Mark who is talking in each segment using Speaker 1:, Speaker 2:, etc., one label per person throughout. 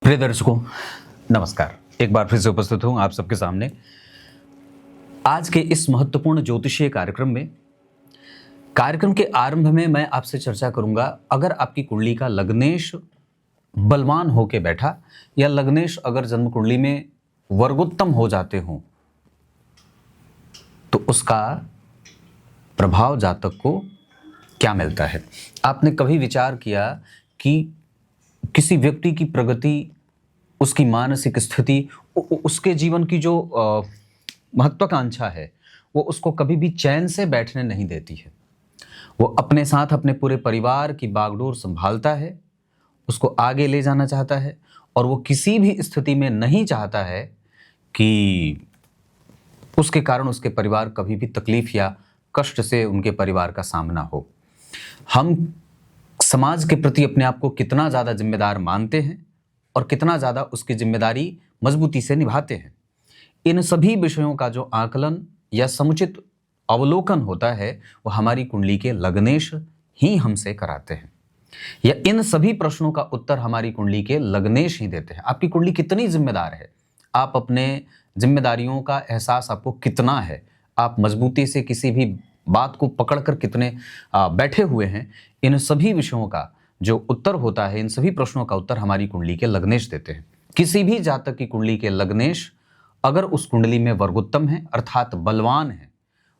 Speaker 1: प्रिय दर्शकों, नमस्कार। एक बार फिर से उपस्थित हूं आप सबके सामने आज के इस महत्वपूर्ण ज्योतिषीय कार्यक्रम में। कार्यक्रम के आरंभ में मैं आपसे चर्चा करूंगा, अगर आपकी कुंडली का लग्नेश बलवान होके बैठा या लग्नेश अगर जन्म कुंडली में वर्गोत्तम हो जाते हों तो उसका प्रभाव जातक को क्या मिलता है। आपने कभी विचार किया कि किसी व्यक्ति की प्रगति, उसकी मानसिक स्थिति, उसके जीवन की जो महत्वाकांक्षा है वो उसको कभी भी चैन से बैठने नहीं देती है। वो अपने साथ अपने पूरे परिवार की बागडोर संभालता है, उसको आगे ले जाना चाहता है और वो किसी भी स्थिति में नहीं चाहता है कि उसके कारण उसके परिवार कभी भी तकलीफ या कष्ट से उनके परिवार का सामना हो। हम समाज के प्रति अपने आप को कितना ज़्यादा जिम्मेदार मानते हैं और कितना ज़्यादा उसकी जिम्मेदारी मजबूती से निभाते हैं, इन सभी विषयों का जो आकलन या समुचित अवलोकन होता है वो हमारी कुंडली के लग्नेश ही हमसे कराते हैं, या इन सभी प्रश्नों का उत्तर हमारी कुंडली के लग्नेश ही देते हैं। आपकी कुंडली कितनी जिम्मेदार है, आप अपने जिम्मेदारियों का एहसास आपको कितना है, आप मजबूती से किसी भी बात को पकड़कर कितने बैठे हुए हैं, इन सभी विषयों का जो उत्तर होता है, इन सभी प्रश्नों का उत्तर हमारी कुंडली के लग्नेश देते हैं। किसी भी जातक की कुंडली के लग्नेश अगर उस कुंडली में वर्गोत्तम है अर्थात बलवान है,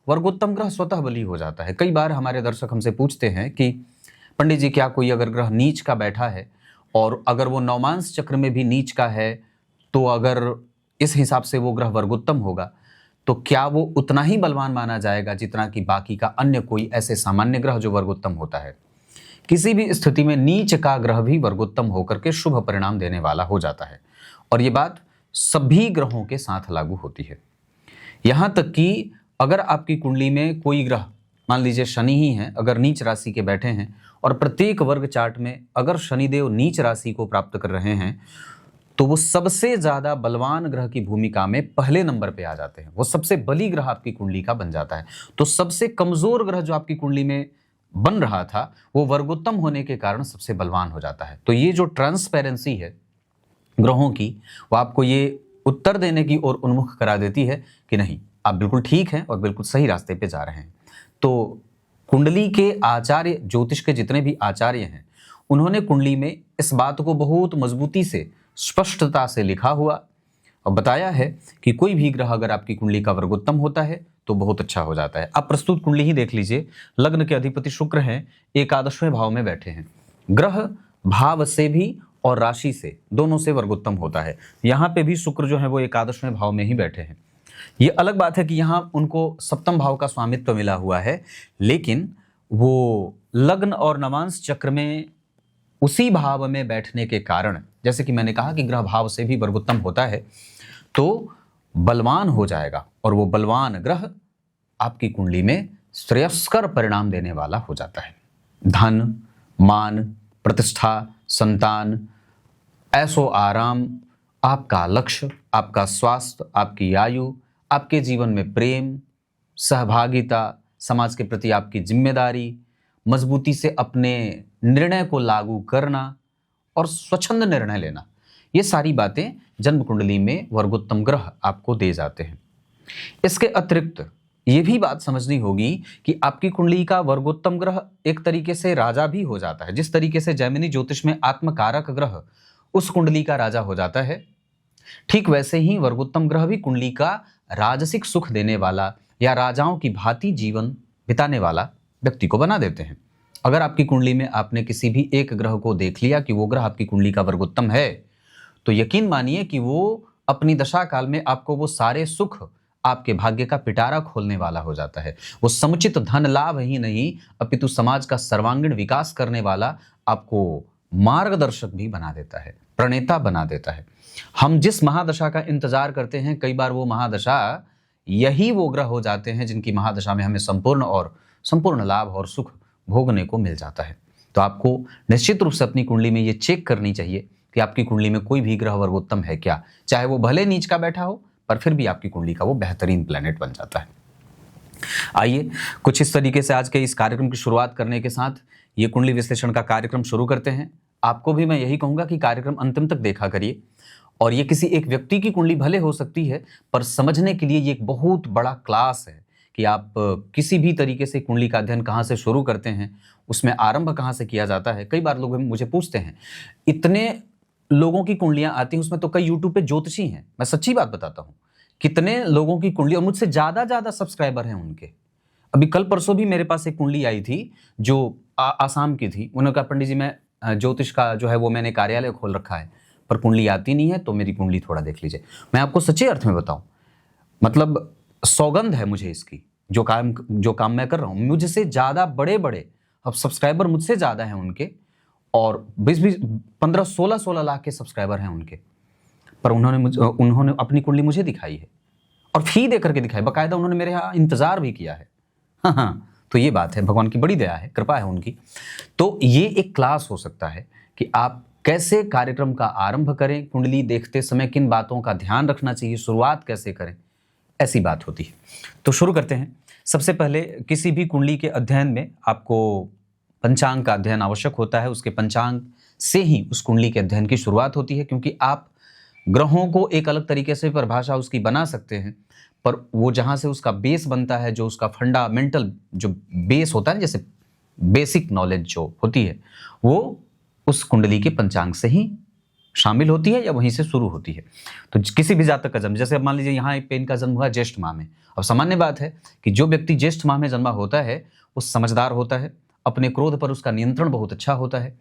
Speaker 1: वर्गोत्तम ग्रह स्वतः बली हो जाता है। कई बार हमारे दर्शक हमसे पूछते हैं कि पंडित जी, क्या कोई अगर ग्रह नीच का बैठा है और अगर वो नवमांश चक्र में भी नीच का है तो अगर इस हिसाब से वो ग्रह वर्गोत्तम होगा तो क्या वो उतना ही बलवान माना जाएगा जितना कि बाकी का अन्य कोई ऐसे सामान्य ग्रह जो वर्गोत्तम होता है। किसी भी स्थिति में नीच का ग्रह भी वर्गोत्तम होकर के शुभ परिणाम देने वाला हो जाता है और ये बात सभी ग्रहों के साथ लागू होती है। यहां तक कि अगर आपकी कुंडली में कोई ग्रह, मान लीजिए शनि ही है, अगर नीच राशि के बैठे हैं और प्रत्येक वर्ग चार्ट में अगर शनिदेव नीच राशि को प्राप्त कर रहे हैं तो वो सबसे ज्यादा बलवान ग्रह की भूमिका में पहले नंबर पे आ जाते हैं। वो सबसे बली ग्रह आपकी कुंडली का बन जाता है। तो सबसे कमजोर ग्रह जो आपकी कुंडली में बन रहा था वो वर्गोत्तम होने के कारण सबसे बलवान हो जाता है। तो ये जो ट्रांसपेरेंसी है ग्रहों की, वो आपको ये उत्तर देने की ओर उन्मुख करा देती है कि नहीं, आप बिल्कुल ठीक हैं और बिल्कुल सही रास्ते पे जा रहे हैं। तो कुंडली के आचार्य, ज्योतिष के जितने भी आचार्य हैं, उन्होंने कुंडली में इस बात को बहुत मजबूती से, स्पष्टता से लिखा हुआ और बताया है कि कोई भी ग्रह अगर आपकी कुंडली का वर्गोत्तम होता है तो बहुत अच्छा हो जाता है। आप प्रस्तुत कुंडली ही देख लीजिए। लग्न के अधिपति शुक्र हैं, एकादशवें भाव में बैठे हैं। ग्रह भाव से भी और राशि से, दोनों से वर्गोत्तम होता है। यहाँ पे भी शुक्र जो है वो एकादशवें भाव में ही बैठे हैं। ये अलग बात है कि यहाँ उनको सप्तम भाव का स्वामित्व मिला हुआ है, लेकिन वो लग्न और नवांश चक्र में उसी भाव में बैठने के कारण, जैसे कि मैंने कहा कि ग्रह भाव से भी वर्गोत्तम होता है, तो बलवान हो जाएगा और वो बलवान ग्रह आपकी कुंडली में श्रेयस्कर परिणाम देने वाला हो जाता है। धन, मान, प्रतिष्ठा, संतान, ऐशो आराम, आपका लक्ष्य, आपका स्वास्थ्य, आपकी आयु, आपके जीवन में प्रेम, सहभागिता, समाज के प्रति आपकी जिम्मेदारी, मजबूती से अपने निर्णय को लागू करना और स्वच्छंद निर्णय लेना, ये सारी बातें जन्म कुंडली में वर्गोत्तम ग्रह आपको दे जाते हैं। इसके अतिरिक्त ये भी बात समझनी होगी कि आपकी कुंडली का वर्गोत्तम ग्रह एक तरीके से राजा भी हो जाता है। जिस तरीके से जैमिनी ज्योतिष में आत्मकारक ग्रह उस कुंडली का राजा हो जाता है, ठीक वैसे ही वर्गोत्तम ग्रह भी कुंडली का राजसिक सुख देने वाला या राजाओं की भांति जीवन बिताने वाला व्यक्ति को बना देते हैं। अगर आपकी कुंडली में आपने किसी भी एक ग्रह को देख लिया कि वो ग्रह आपकी कुंडली का वर्गोत्तम है, तो यकीन मानिए कि वो अपनी दशा काल में आपको वो सारे सुख, आपके भाग्य का पिटारा खोलने वाला हो जाता है। वो समुचित धन लाभ ही नहीं अपितु समाज का सर्वांगीण विकास करने वाला आपको मार्गदर्शक भी बना देता है, प्रणेता बना देता है। हम जिस महादशा का इंतजार करते हैं, कई बार वो महादशा यही वो ग्रह हो जाते हैं जिनकी महादशा में हमें संपूर्ण लाभ और सुख भोगने को मिल जाता है। तो आपको निश्चित रूप से अपनी कुंडली में ये चेक करनी चाहिए कि आपकी कुंडली में कोई भी ग्रह वर्गोत्तम है क्या। चाहे वो भले नीच का बैठा हो, पर फिर भी आपकी कुंडली का वो बेहतरीन प्लेनेट बन जाता है। आइए कुछ इस तरीके से आज के इस कार्यक्रम की शुरुआत करने के साथ ये कुंडली विश्लेषण का कार्यक्रम शुरू करते हैं। आपको भी मैं यही कहूंगा कि कार्यक्रम अंतिम तक देखा करिए। और ये किसी एक व्यक्ति की कुंडली भले हो सकती है, पर समझने के लिए ये एक बहुत बड़ा क्लास है कि आप किसी भी तरीके से कुंडली का अध्ययन कहाँ से शुरू करते हैं, उसमें आरंभ कहाँ से किया जाता है। कई बार लोग मुझे पूछते हैं, इतने लोगों की कुंडलियां आती हैं, उसमें तो कई यूट्यूब पे ज्योतिषी हैं। मैं सच्ची बात बताता हूँ, कितने लोगों की कुंडली, और मुझसे ज्यादा सब्सक्राइबर हैं उनके। अभी कल परसों भी मेरे पास एक कुंडली आई थी जो आसाम की थी। उन्होंने कहा पंडित जी, मैं ज्योतिष का जो है वो मैंने कार्यालय खोल रखा है, पर कुंडली आती नहीं है, तो मेरी कुंडली थोड़ा देख लीजिए। मैं आपको सच्चे अर्थ में बताऊं, मतलब सौगंध है मुझे इसकी, जो काम मैं कर रहा हूं। मुझसे ज्यादा बड़े अब सब्सक्राइबर मुझसे ज्यादा हैं उनके, और 20 15 16 लाख के सब्सक्राइबर हैं उनके, पर उन्होंने अपनी कुंडली मुझे दिखाई है, और फी दे करके दिखाई, बाकायदा उन्होंने मेरे यहाँ इंतजार भी किया है। हाँ, तो ये बात है, भगवान की बड़ी दया है, कृपा है उनकी। तो ये एक क्लास हो सकता है कि आप कैसे कार्यक्रम का आरंभ करें, कुंडली देखते समय किन बातों का ध्यान रखना चाहिए, शुरुआत कैसे करें, ऐसी बात होती है। तो शुरू करते हैं। सबसे पहले किसी भी कुंडली के अध्ययन में आपको पंचांग का अध्ययन आवश्यक होता है। उसके पंचांग से ही उस कुंडली के अध्ययन की शुरुआत होती है, क्योंकि आप ग्रहों को एक अलग तरीके से परिभाषा उसकी बना सकते हैं, पर वो जहां से उसका बेस बनता है, जो उसका फंडामेंटल जो बेस होता है, जैसे बेसिक नॉलेज जो होती है, वो उस कुंडली के पंचांग से ही शामिल होती है या वहीं से शुरू होती है। तो किसी भी जातक का जन्म, जैसे अब मान लीजिए यहाँ एक पेन का जन्म हुआ ज्येष्ठ माह में। अब सामान्य बात है कि जो व्यक्ति ज्येष्ठ माह में जन्मा होता है वो समझदार होता है, अपने क्रोध पर उसका नियंत्रण बहुत अच्छा होता है,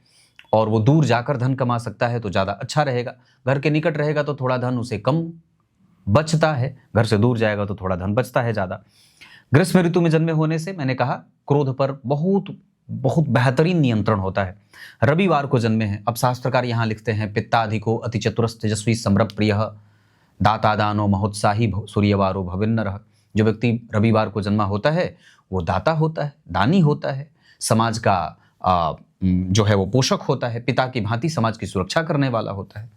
Speaker 1: और वो दूर जाकर धन कमा सकता है तो ज़्यादा अच्छा रहेगा। घर के निकट रहेगा तो थोड़ा धन उसे कम बचता है, घर से दूर जाएगा तो थोड़ा धन बचता है ज़्यादा। ग्रीष्म ऋतु में जन्मे होने से मैंने कहा क्रोध पर बहुत बेहतरीन नियंत्रण होता है। रविवार को जन्मे हैं, अब शास्त्रकार यहाँ लिखते हैं, पित्ताधिको अति चतुरस् तेजस्वी सम्रप प्रिय दाता दानो महोत्साही सूर्यवारो भविन्नरः। जो व्यक्ति रविवार को जन्मा होता है वो दाता होता है, दानी होता है, समाज का जो है वो पोषक होता है, पिता की भांति समाज की सुरक्षा करने वाला होता है।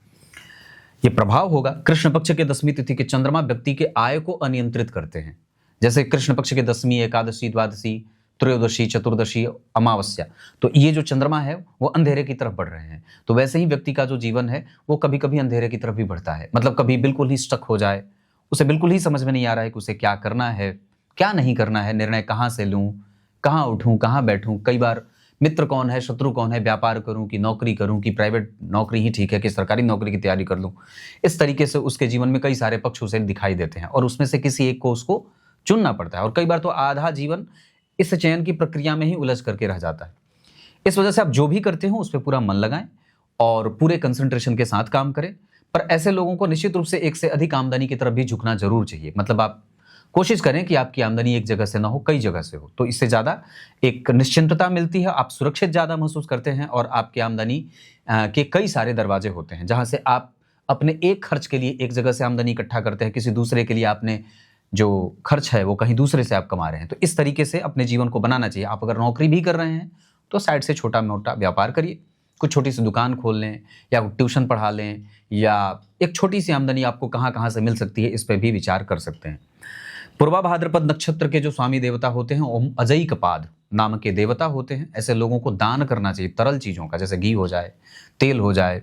Speaker 1: ये प्रभाव होगा। कृष्ण पक्ष के 10वीं तिथि के चंद्रमा व्यक्ति के आय को अनियंत्रित करते हैं। जैसे कृष्ण पक्ष के 10वीं, एकादशी, द्वादशी, त्रयोदशी, चतुर्दशी, अमावस्या, तो ये जो चंद्रमा है वो अंधेरे की तरफ बढ़ रहे हैं। तो वैसे ही व्यक्ति का जो जीवन है वो कभी कभी अंधेरे की तरफ भी बढ़ता है। मतलब कभी बिल्कुल ही स्टक हो जाए, उसे बिल्कुल ही समझ में नहीं आ रहा है कि उसे क्या करना है, क्या नहीं करना है, निर्णय कहाँ से लूँ, कहाँ उठूँ, कहाँ बैठूँ। कई बार मित्र कौन है, शत्रु कौन है, व्यापार करूं कि नौकरी करूं कि प्राइवेट नौकरी ही ठीक है कि सरकारी नौकरी की तैयारी कर लूं। इस तरीके से उसके जीवन में कई सारे पक्ष उसे दिखाई देते हैं, और उसमें से किसी एक को उसको चुनना पड़ता है, और कई बार तो आधा जीवन इस चयन की प्रक्रिया में ही उलझ करके रह जाता है। इस वजह से आप जो भी करते हो उस पर पूरा मन लगाएं और पूरे कंसंट्रेशन के साथ काम करें। पर ऐसे लोगों को निश्चित रूप से एक से अधिक आमदनी की तरफ भी झुकना जरूर चाहिए। मतलब आप कोशिश करें कि आपकी आमदनी एक जगह से ना हो, कई जगह से हो, तो इससे ज़्यादा एक निश्चिंतता मिलती है, आप सुरक्षित ज़्यादा महसूस करते हैं, और आपकी आमदनी के कई सारे दरवाजे होते हैं जहाँ से आप अपने एक खर्च के लिए एक जगह से आमदनी इकट्ठा करते हैं, किसी दूसरे के लिए आपने जो खर्च है वो कहीं दूसरे से आप कमा रहे हैं। तो इस तरीके से अपने जीवन को बनाना चाहिए। आप अगर नौकरी भी कर रहे हैं तो साइड से छोटा मोटा व्यापार करिए, कुछ छोटी सी दुकान खोल लें, या ट्यूशन पढ़ा लें, या एक छोटी सी आमदनी आपको कहाँ कहाँ से मिल सकती है, इस पर भी विचार कर सकते हैं। पूर्वा भाद्रपद नक्षत्र के जो स्वामी देवता होते हैं ओम अजैकपाद नाम के देवता होते हैं। ऐसे लोगों को दान करना चाहिए तरल चीज़ों का, जैसे घी हो जाए, तेल हो जाए,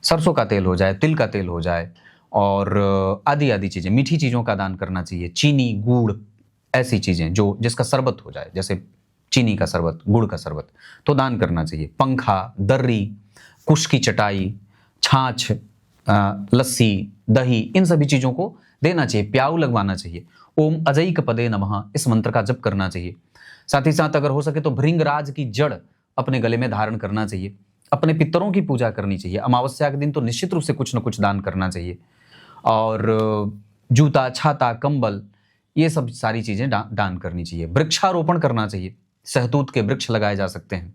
Speaker 1: सरसों का तेल हो जाए, तिल का तेल हो जाए, और आदि चीज़ें, मीठी चीज़ों का दान करना चाहिए। चीनी, गुड़, ऐसी चीज़ें जो जिसका शरबत हो जाए, जैसे चीनी का शरबत, गुड़ का शरबत, तो दान करना चाहिए। पंखा, दर्री, कुश की चटाई, छाछ, लस्सी, दही, इन सभी चीज़ों को देना चाहिए, प्याऊ लगवाना चाहिए। ओम अजैक पदे नमः इस मंत्र का जप करना चाहिए। साथ ही साथ अगर हो सके तो भृंगराज की जड़ अपने गले में धारण करना चाहिए। अपने पितरों की पूजा करनी चाहिए। अमावस्या के दिन तो निश्चित रूप से कुछ न कुछ दान करना चाहिए। और जूता, छाता, कंबल, ये सब सारी चीज़ें दान करनी चाहिए। वृक्षारोपण करना चाहिए। सहतूत के वृक्ष लगाए जा सकते हैं,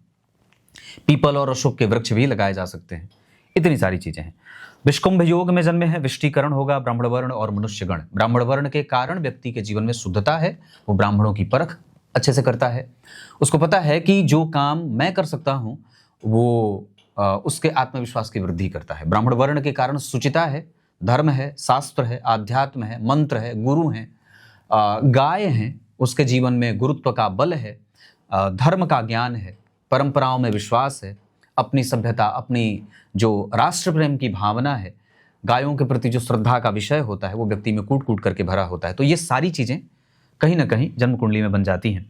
Speaker 1: पीपल और अशोक के वृक्ष भी लगाए जा सकते हैं। इतनी सारी चीज़ें हैं। विष्कुंभ योग में जन्मे हैं, विष्टिकरण होगा, ब्राह्मण वर्ण और मनुष्यगण। ब्राह्मण वर्ण के कारण व्यक्ति के जीवन में शुद्धता है, वो ब्राह्मणों की परख अच्छे से करता है। उसको पता है कि जो काम मैं कर सकता हूँ वो उसके आत्मविश्वास की वृद्धि करता है। ब्राह्मण वर्ण के कारण सुचिता है, धर्म है, शास्त्र है, आध्यात्म है, मंत्र है, गुरु हैं, गाय हैं, उसके जीवन में गुरुत्व का बल है, धर्म का ज्ञान है, परंपराओं में विश्वास है, अपनी सभ्यता, अपनी जो राष्ट्र प्रेम की भावना है, गायों के प्रति जो श्रद्धा का विषय होता है, वो व्यक्ति में कूट कूट करके भरा होता है। तो ये सारी चीज़ें कहीं ना कहीं जन्म कुंडली में बन जाती हैं।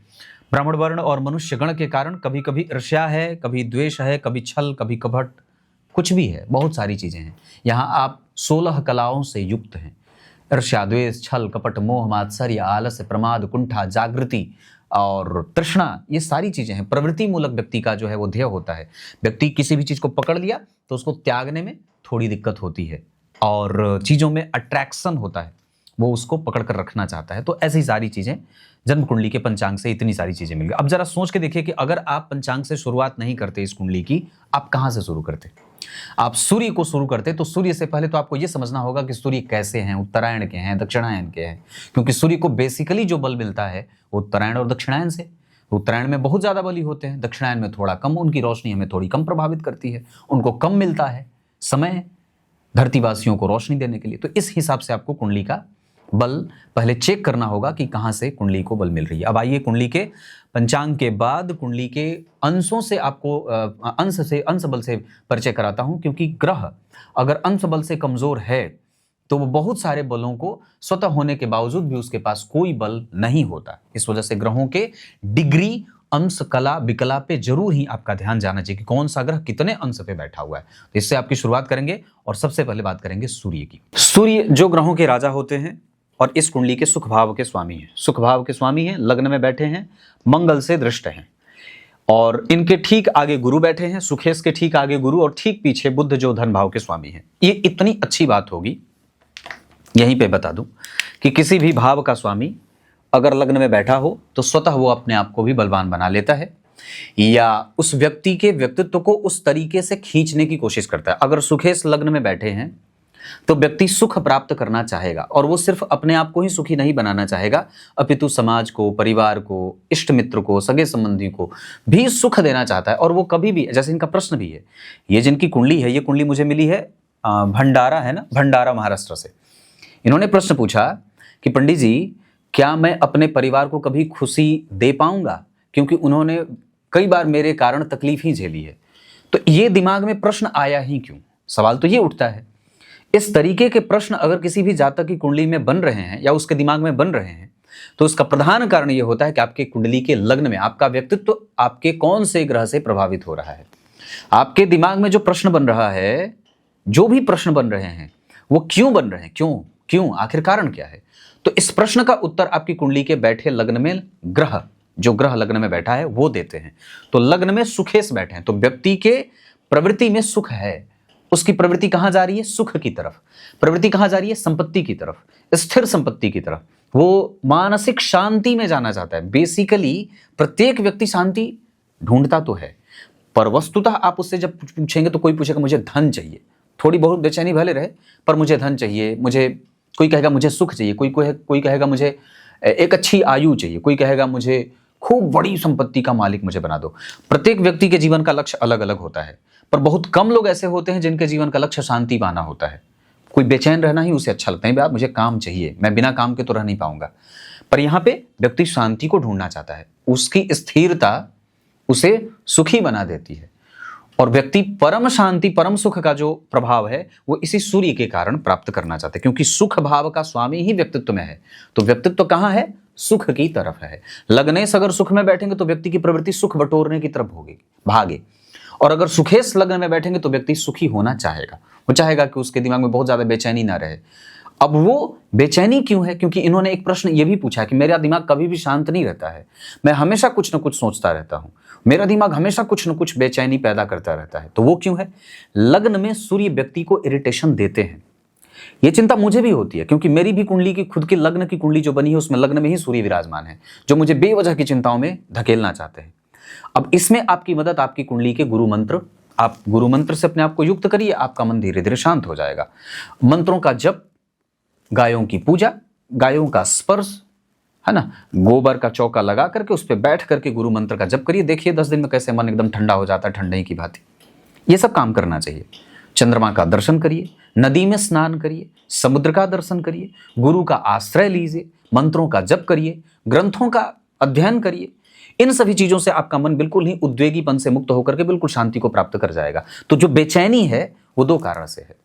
Speaker 1: ब्राह्मण वर्ण और मनुष्य गण के कारण कभी कभी ईर्ष्या है, कभी द्वेष है, कभी छल, कभी कपट, कुछ भी है, बहुत सारी चीज़ें हैं। यहाँ आप 16 कलाओं से युक्त हैं। ईर्ष्या, द्वेष, छल, कपट, मोह, मात्सर्य, आलस्य, प्रमाद, कुंठा, जागृति और तृष्णा, ये सारी चीज़ें हैं। प्रवृत्ति मूलक व्यक्ति का जो है वो ध्येय होता है। व्यक्ति किसी भी चीज़ को पकड़ लिया तो उसको त्यागने में थोड़ी दिक्कत होती है, और चीज़ों में अट्रैक्शन होता है, वो उसको पकड़ कर रखना चाहता है। तो ऐसी सारी चीज़ें जन्म कुंडली के पंचांग से इतनी सारी चीज़ें मिल गई। अब जरा सोच के देखिए कि अगर आप पंचांग से शुरुआत नहीं करते इस कुंडली की, आप कहाँ से शुरू करते? आप सूर्य को शुरू करते तो सूर्य से पहले तो आपको यह समझना होगा कि सूर्य कैसे हैं, उत्तरायण के हैं, दक्षिणायन के हैं। क्योंकि सूर्य को बेसिकली जो बल मिलता है वो उत्तरायण और दक्षिणायन से। उत्तरायण में बहुत ज़्यादा बली होते हैं, दक्षिणायन में थोड़ा कम, उनकी रोशनी हमें थोड़ी कम प्रभावित करती है, उनको कम मिलता है समय धरतीवासियों को रोशनी देने के लिए। तो इस हिसाब से आपको कुंडली का बल पहले चेक करना होगा कि कहाँ से कुंडली को बल मिल रही है। अब आइए कुंडली के पंचांग के बाद कुंडली के अंशों से आपको अंश बल से परिचय कराता हूं, क्योंकि ग्रह अगर अंश बल से कमजोर है तो वो बहुत सारे बलों को स्वतः होने के बावजूद भी उसके पास कोई बल नहीं होता। इस वजह से ग्रहों के डिग्री, अंश, कला, विकला पे जरूर ही आपका ध्यान जाना चाहिए कि कौन सा ग्रह कितने अंश पे बैठा हुआ है। तो इससे आपकी शुरुआत करेंगे और सबसे पहले बात करेंगे सूर्य की। सूर्य जो ग्रहों के राजा होते हैं और इस कुंडली के सुख भाव के स्वामी हैं। सुख भाव के स्वामी हैं, लग्न में बैठे हैं, मंगल से दृष्ट हैं, और इनके ठीक आगे गुरु बैठे हैं, सुखेश के ठीक आगे गुरु, और ठीक पीछे बुध जो धन भाव के स्वामी हैं। ये इतनी अच्छी बात होगी, यहीं पे बता दूं कि किसी भी भाव का स्वामी अगर लग्न में बैठा हो तो स्वतः वो अपने आप को भी बलवान बना लेता है, या उस व्यक्ति के व्यक्तित्व को उस तरीके से खींचने की कोशिश करता है। अगर सुखेश लग्न में बैठे हैं तो व्यक्ति सुख प्राप्त करना चाहेगा, और वो सिर्फ अपने आप को ही सुखी नहीं बनाना चाहेगा, अपितु समाज को, परिवार को, इष्ट मित्र को, सगे संबंधी को भी सुख देना चाहता है। और वो कभी भी, जैसे इनका प्रश्न भी है, ये जिनकी कुंडली है, ये कुंडली मुझे मिली है भंडारा, है ना, भंडारा महाराष्ट्र से। इन्होंने प्रश्न पूछा कि पंडित जी, क्या मैं अपने परिवार को कभी खुशी दे पाऊंगा, क्योंकि उन्होंने कई बार मेरे कारण तकलीफ ही झेली है। तो ये दिमाग में प्रश्न आया ही क्यों? सवाल तो ये उठता है। इस तरीके के प्रश्न अगर किसी भी जातक की कुंडली में बन रहे हैं या उसके दिमाग में बन रहे हैं, तो उसका प्रधान कारण यह होता है कि आपके कुंडली के लग्न में आपका व्यक्तित्व आपके कौन से ग्रह से प्रभावित हो रहा है। आपके दिमाग में जो प्रश्न बन रहा है, जो भी प्रश्न बन रहे हैं, वो क्यों बन रहे हैं, क्यों आखिर कारण क्या है? तो इस प्रश्न का उत्तर आपकी कुंडली के बैठे लग्न में ग्रह, जो ग्रह लग्न में बैठा है, वो देते हैं। तो लग्न में सुखेश बैठे हैं तो व्यक्ति के प्रवृत्ति में सुख है। उसकी प्रवृत्ति कहां जा रही है? सुख की तरफ। प्रवृत्ति कहां जा रही है? संपत्ति की तरफ, स्थिर संपत्ति की तरफ। वो मानसिक शांति में जाना चाहता है। बेसिकली प्रत्येक व्यक्ति शांति ढूंढता तो है, पर वस्तुतः आप उससे जब पूछेंगे तो कोई पूछेगा मुझे धन चाहिए, थोड़ी बहुत बेचैनी भले रहे, पर मुझे धन चाहिए, मुझे, कोई कहेगा मुझे सुख चाहिए, कोई कहेगा मुझे एक अच्छी आयु चाहिए, कोई कहेगा मुझे खूब बड़ी संपत्ति का मालिक मुझे बना दो। प्रत्येक व्यक्ति के जीवन का लक्ष्य अलग अलग होता है, पर बहुत कम लोग ऐसे होते हैं जिनके जीवन का लक्ष्य शांति पाना होता है। कोई बेचैन रहना ही उसे अच्छा लगता है, यार मुझे काम चाहिए, मैं बिना काम के तो रह नहीं पाऊंगा। पर यहाँ पे व्यक्ति शांति को ढूंढना चाहता है, उसकी स्थिरता उसे सुखी बना देती है, और व्यक्ति परम शांति, परम सुख का जो प्रभाव है वो इसी सूर्य के कारण प्राप्त करना चाहते हैं, क्योंकि सुख भाव का स्वामी ही व्यक्तित्व में है। तो व्यक्तित्व कहाँ है? सुख की तरफ है। लग्नेश अगर सुख में बैठेंगे तो व्यक्ति की प्रवृत्ति सुख बटोरने की तरफ होगी, भागे। और अगर सुखेश लग्न में बैठेंगे तो व्यक्ति सुखी होना चाहेगा, वो चाहेगा कि उसके दिमाग में बहुत ज्यादा बेचैनी ना रहे। अब वो बेचैनी क्यों है? क्योंकि इन्होंने एक प्रश्न ये भी पूछा कि मेरा दिमाग कभी भी शांत नहीं रहता है, मैं हमेशा कुछ ना कुछ सोचता रहता हूं, मेरा दिमाग हमेशा कुछ न कुछ बेचैनी पैदा करता रहता है। तो वो क्यों है? लग्न में सूर्य व्यक्ति को इरिटेशन देते हैं। ये चिंता मुझे भी होती है, क्योंकि मेरी भी कुंडली की, खुद की लग्न की कुंडली जो बनी है उसमें लग्न में ही सूर्य विराजमान है, जो मुझे बेवजह की चिंताओं में धकेलना चाहते हैं। अब इसमें आपकी मदद आपकी कुंडली के गुरु मंत्र, आप गुरु मंत्र से अपने आप को युक्त करिए, आपका मन धीरे धीरे शांत हो जाएगा। मंत्रों का जप, गायों की पूजा, गायों का स्पर्श, है ना, गोबर का चौका लगा करके उस पर बैठ करके गुरु मंत्र का जप करिए। देखिए 10 दिन में कैसे मन एकदम ठंडा हो जाता है, ठंडई की भांति। ये सब काम करना चाहिए। चंद्रमा का दर्शन करिए, नदी में स्नान करिए, समुद्र का दर्शन करिए, गुरु का आश्रय लीजिए, मंत्रों का जप करिए, ग्रंथों का अध्ययन करिए। इन सभी चीजों से आपका मन बिल्कुल ही उद्वेगीपन से मुक्त होकर के बिल्कुल शांति को प्राप्त कर जाएगा। तो जो बेचैनी है वो दो कारण से है।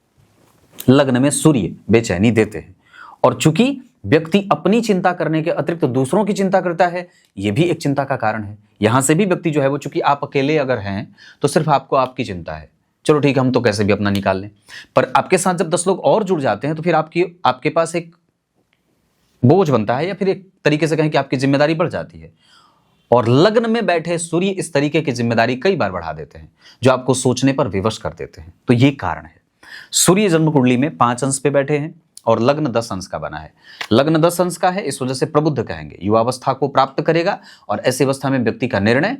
Speaker 1: लग्न में सूर्य बेचैनी देते हैं, और चूंकि व्यक्ति अपनी चिंता करने के अतिरिक्त दूसरों की चिंता करता है, यह भी एक चिंता का कारण है। यहां से भी व्यक्ति जो है वो, चूंकि आप अकेले अगर हैं तो सिर्फ आपको आपकी चिंता है, चलो ठीक है हम तो कैसे भी अपना निकाल लें, पर आपके साथ जब 10 लोग और जुड़ जाते हैं तो फिर आपके पास एक बोझ बनता है, या फिर एक तरीके से कहें कि आपकी जिम्मेदारी बढ़ जाती है। और लग्न में बैठे सूर्य इस तरीके की जिम्मेदारी कई बार बढ़ा देते हैं, जो आपको सोचने पर विवश कर देते हैं। तो ये कारण है। सूर्य जन्म कुंडली में 5 अंश पे बैठे हैं और लग्न 10 अंश का बना है। लग्न 10 अंश का है, इस वजह से प्रबुद्ध कहेंगे, युवावस्था को प्राप्त करेगा। और ऐसी अवस्था में व्यक्ति का निर्णय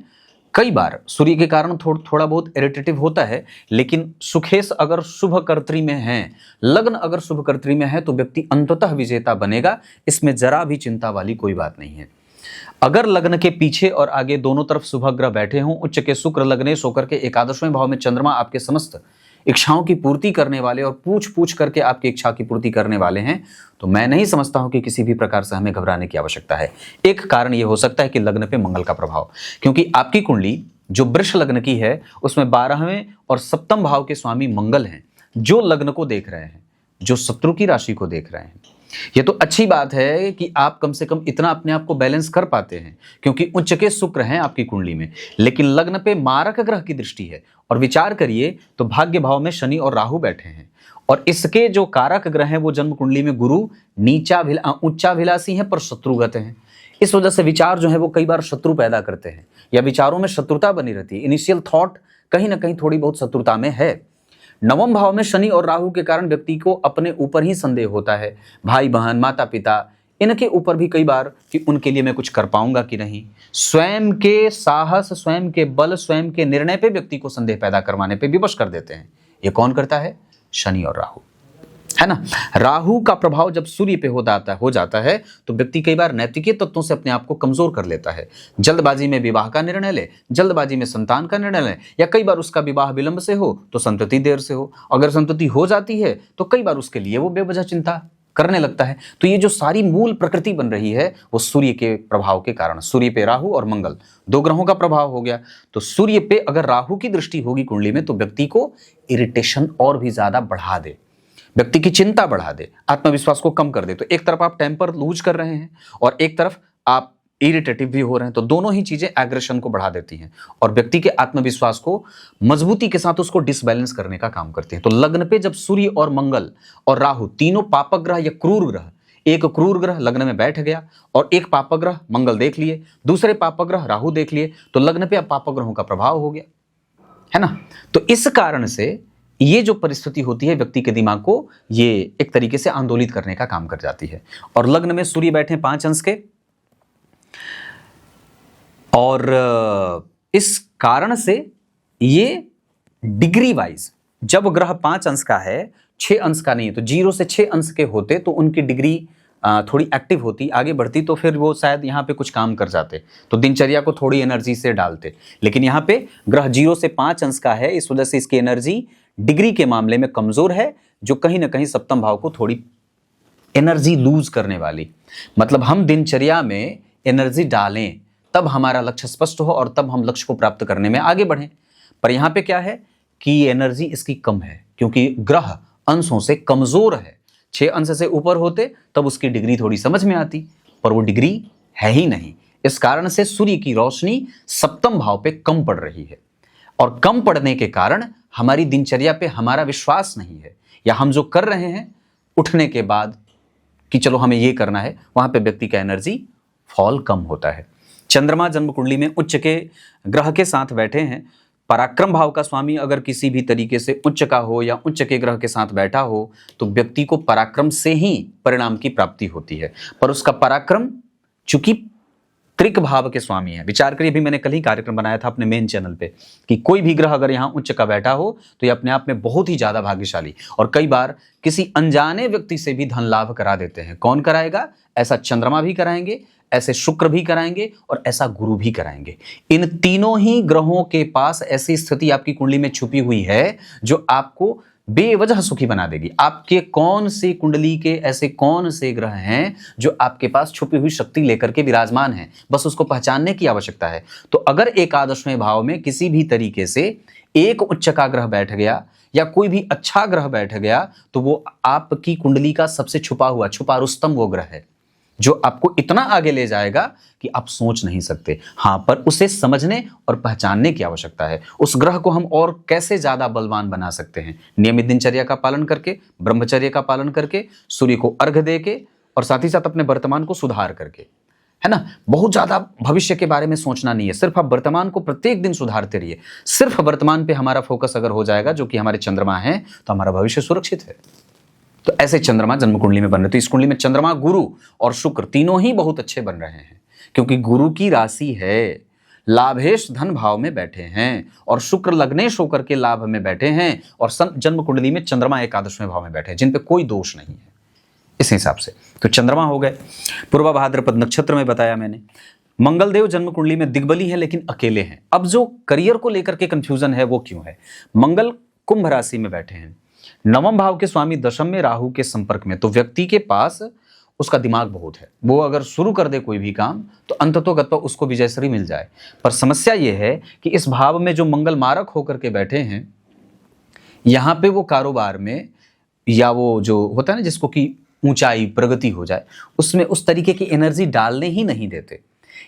Speaker 1: कई बार सूर्य के कारण थोड़ा बहुत इरिटेटिव होता है, लेकिन सुखेश अगर शुभ कर्त्री में है, लग्न अगर शुभ कर्त्री में है, तो व्यक्ति अंततः विजेता बनेगा। इसमें जरा भी चिंता वाली कोई बात नहीं है। अगर लग्न के पीछे और आगे दोनों तरफ शुभ ग्रह बैठे हों, उच्च के शुक्र लग्नेश होकर के एकादशवें भाव में चंद्रमा आपके समस्त इच्छाओं की पूर्ति करने वाले और पूछ पूछ करके आपकी इच्छा की पूर्ति करने वाले हैं, तो मैं नहीं समझता हूं कि किसी भी प्रकार से हमें घबराने की आवश्यकता है। एक कारण यह हो सकता है कि लग्न पे मंगल का प्रभाव, क्योंकि आपकी कुंडली जो वृष लग्न की है उसमें 12वें और 7वें भाव के स्वामी मंगल हैं, जो लग्न को देख रहे हैं, जो शत्रु की राशि को देख रहे हैं। ये तो अच्छी बात है कि आप कम से कम इतना अपने आप को बैलेंस कर पाते हैं, क्योंकि उच्च के शुक्र हैं आपकी कुंडली में, लेकिन लग्न पे मारक ग्रह की दृष्टि है। और विचार करिए तो भाग्य भाव में शनि और राहु बैठे हैं, और इसके जो कारक ग्रह हैं वो जन्म कुंडली में गुरु उच्चाभिलाषी हैं पर शत्रुगत हैं। इस वजह से विचार जो है वो कई बार शत्रु पैदा करते हैं, या विचारों में शत्रुता बनी रहती है। इनिशियल थॉट कहीं ना कहीं थोड़ी बहुत शत्रुता में है। 9वें भाव में शनि और राहु के कारण व्यक्ति को अपने ऊपर ही संदेह होता है, भाई बहन माता पिता इनके ऊपर भी कई बार, कि उनके लिए मैं कुछ कर पाऊंगा कि नहीं। स्वयं के साहस, स्वयं के बल, स्वयं के निर्णय पे व्यक्ति को संदेह पैदा करवाने पे विवश कर देते हैं। ये कौन करता है? शनि और राहु, है ना। राहु का प्रभाव जब सूर्य पे हो जाता है तो व्यक्ति कई बार नैतिकीय तत्वों से अपने आप को कमजोर कर लेता है। जल्दबाजी में विवाह का निर्णय ले, जल्दबाजी में संतान का निर्णय ले, या कई बार उसका विवाह विलंब से हो तो संतति देर से हो। अगर संतति हो जाती है तो कई बार उसके लिए वो बेवजह चिंता करने लगता है। तो ये जो सारी मूल प्रकृति बन रही है वो सूर्य के प्रभाव के कारण, सूर्य पे राहु और मंगल 2 ग्रहों का प्रभाव हो गया। तो सूर्य पे अगर राहु की दृष्टि होगी कुंडली में तो व्यक्ति को इरिटेशन और भी ज्यादा बढ़ा दे, व्यक्ति की चिंता बढ़ा दे, आत्मविश्वास को कम कर दे। तो एक तरफ आप टेम्पर लूज कर रहे हैं और एक तरफ आप इरिटेटिव भी हो रहे हैं, तो दोनों ही चीजें एग्रेशन को बढ़ा देती हैं और व्यक्ति के आत्मविश्वास को मजबूती के साथ उसको डिसबैलेंस करने का काम करते हैं। तो लग्न पे जब सूर्य और मंगल और राहु तीनों पापक ग्रह या क्रूर ग्रह, एक क्रूर ग्रह लग्न में बैठ गया और एक पापक ग्रह मंगल देख लिए, दूसरे पापक ग्रह राहु देख लिए, तो लग्न पे अब पापक ग्रहों का प्रभाव हो गया, है ना। तो इस कारण से ये जो परिस्थिति होती है व्यक्ति के दिमाग को ये एक तरीके से आंदोलित करने का काम कर जाती है। और लग्न में सूर्य बैठे 5 अंश के, और इस कारण से ये डिग्री वाइज जब ग्रह 5 अंश का है, 6 अंश का नहीं है, तो 0 से 6 अंश के होते तो उनकी डिग्री थोड़ी एक्टिव होती, आगे बढ़ती, तो फिर वो शायद यहाँ पे कुछ काम कर जाते, तो दिनचर्या को थोड़ी एनर्जी से डालते। लेकिन यहाँ पे ग्रह 0 से 5 अंश का है, इस वजह से इसकी एनर्जी डिग्री के मामले में कमजोर है, जो कहीं ना कहीं सप्तम भाव को थोड़ी एनर्जी लूज करने वाली। मतलब हम दिनचर्या में एनर्जी डालें तब हमारा लक्ष्य स्पष्ट हो और तब हम लक्ष्य को प्राप्त करने में आगे बढ़ें। पर यहाँ पे क्या है कि एनर्जी इसकी कम है, क्योंकि ग्रह अंशों से कमजोर है। 6 अंश से ऊपर होते तब उसकी डिग्री थोड़ी समझ में आती, पर वो डिग्री है ही नहीं। इस कारण से सूर्य की रोशनी सप्तम भाव पे कम पड़ रही है, और कम पड़ने के कारण हमारी दिनचर्या पे हमारा विश्वास नहीं है, या हम जो कर रहे हैं उठने के बाद कि चलो हमें ये करना है, वहां पे व्यक्ति का एनर्जी फॉल कम होता है। चंद्रमा जन्म कुंडली में उच्च के ग्रह के साथ बैठे हैं। पराक्रम भाव का स्वामी अगर किसी भी तरीके से उच्च का हो या उच्च के ग्रह के साथ बैठा हो तो व्यक्ति को पराक्रम से ही परिणाम की प्राप्ति होती है, पर उसका पराक्रम चूंकि त्रिक भाव के स्वामी है। विचार करिए, अभी मैंने कल ही कार्यक्रम बनाया था अपने मेन चैनल पे कि कोई भी ग्रह अगर यहाँ उच्च का बैठा हो तो ये अपने आप में बहुत ही ज्यादा भाग्यशाली, और कई बार किसी अनजाने व्यक्ति से भी धन लाभ करा देते हैं। कौन कराएगा? ऐसा चंद्रमा भी कराएंगे, ऐसे शुक्र भी कराएंगे, और ऐसा गुरु भी कराएंगे। इन तीनों ही ग्रहों के पास ऐसी स्थिति आपकी कुंडली में छुपी हुई है जो आपको बेवजह सुखी बना देगी। आपके कौन से कुंडली के ऐसे कौन से ग्रह हैं जो आपके पास छुपी हुई शक्ति लेकर के विराजमान हैं, बस उसको पहचानने की आवश्यकता है। तो अगर एकादशवें भाव में किसी भी तरीके से एक उच्च का ग्रह बैठ गया या कोई भी अच्छा ग्रह बैठ गया तो वो आपकी कुंडली का सबसे छुपा रुस्तम वो ग्रह है जो आपको इतना आगे ले जाएगा कि आप सोच नहीं सकते। हां, पर उसे समझने और पहचानने की आवश्यकता है। उस ग्रह को हम और कैसे ज्यादा बलवान बना सकते हैं? नियमित दिनचर्या का पालन करके, ब्रह्मचर्य का पालन करके, सूर्य को अर्घ देके और साथ ही साथ अपने वर्तमान को सुधार करके, है ना। बहुत ज्यादा भविष्य के बारे में सोचना नहीं है, सिर्फ आप वर्तमान को प्रत्येक दिन सुधारते रहिए। सिर्फ वर्तमान पे हमारा फोकस अगर हो जाएगा, जो कि हमारे चंद्रमा है, तो हमारा भविष्य सुरक्षित है। तो ऐसे चंद्रमा जन्म कुंडली में बन रहे, तो इस कुंडली में चंद्रमा, गुरु और शुक्र तीनों ही बहुत अच्छे बन रहे हैं, क्योंकि गुरु की राशि है, लाभेश धन भाव में बैठे हैं और शुक्र लग्नेश होकर के लाभ में बैठे हैं और जन्म कुंडली में चंद्रमा एकादशवें भाव में बैठे हैं, जिन पे कोई दोष नहीं है इस हिसाब से। तो चंद्रमा हो गए। पूर्वा भाद्रपद नक्षत्र में बताया मैंने। मंगलदेव जन्म कुंडली में दिग्बली है लेकिन अकेले हैं। अब जो करियर को लेकर के कंफ्यूजन है वो क्यों है? मंगल कुंभ राशि में बैठे हैं, नवम भाव के स्वामी दशम में राहु के संपर्क में, तो व्यक्ति के पास उसका दिमाग बहुत है, वो अगर शुरू कर दे कोई भी काम तो अंततोगत्वा उसको विजयश्री मिल जाए। पर समस्या ये है कि इस भाव में जो मंगल मारक होकर के बैठे हैं, यहां पे वो कारोबार में या वो जो होता है ना जिसको कि ऊंचाई प्रगति हो जाए, उसमें उस तरीके की एनर्जी डालने ही नहीं देते,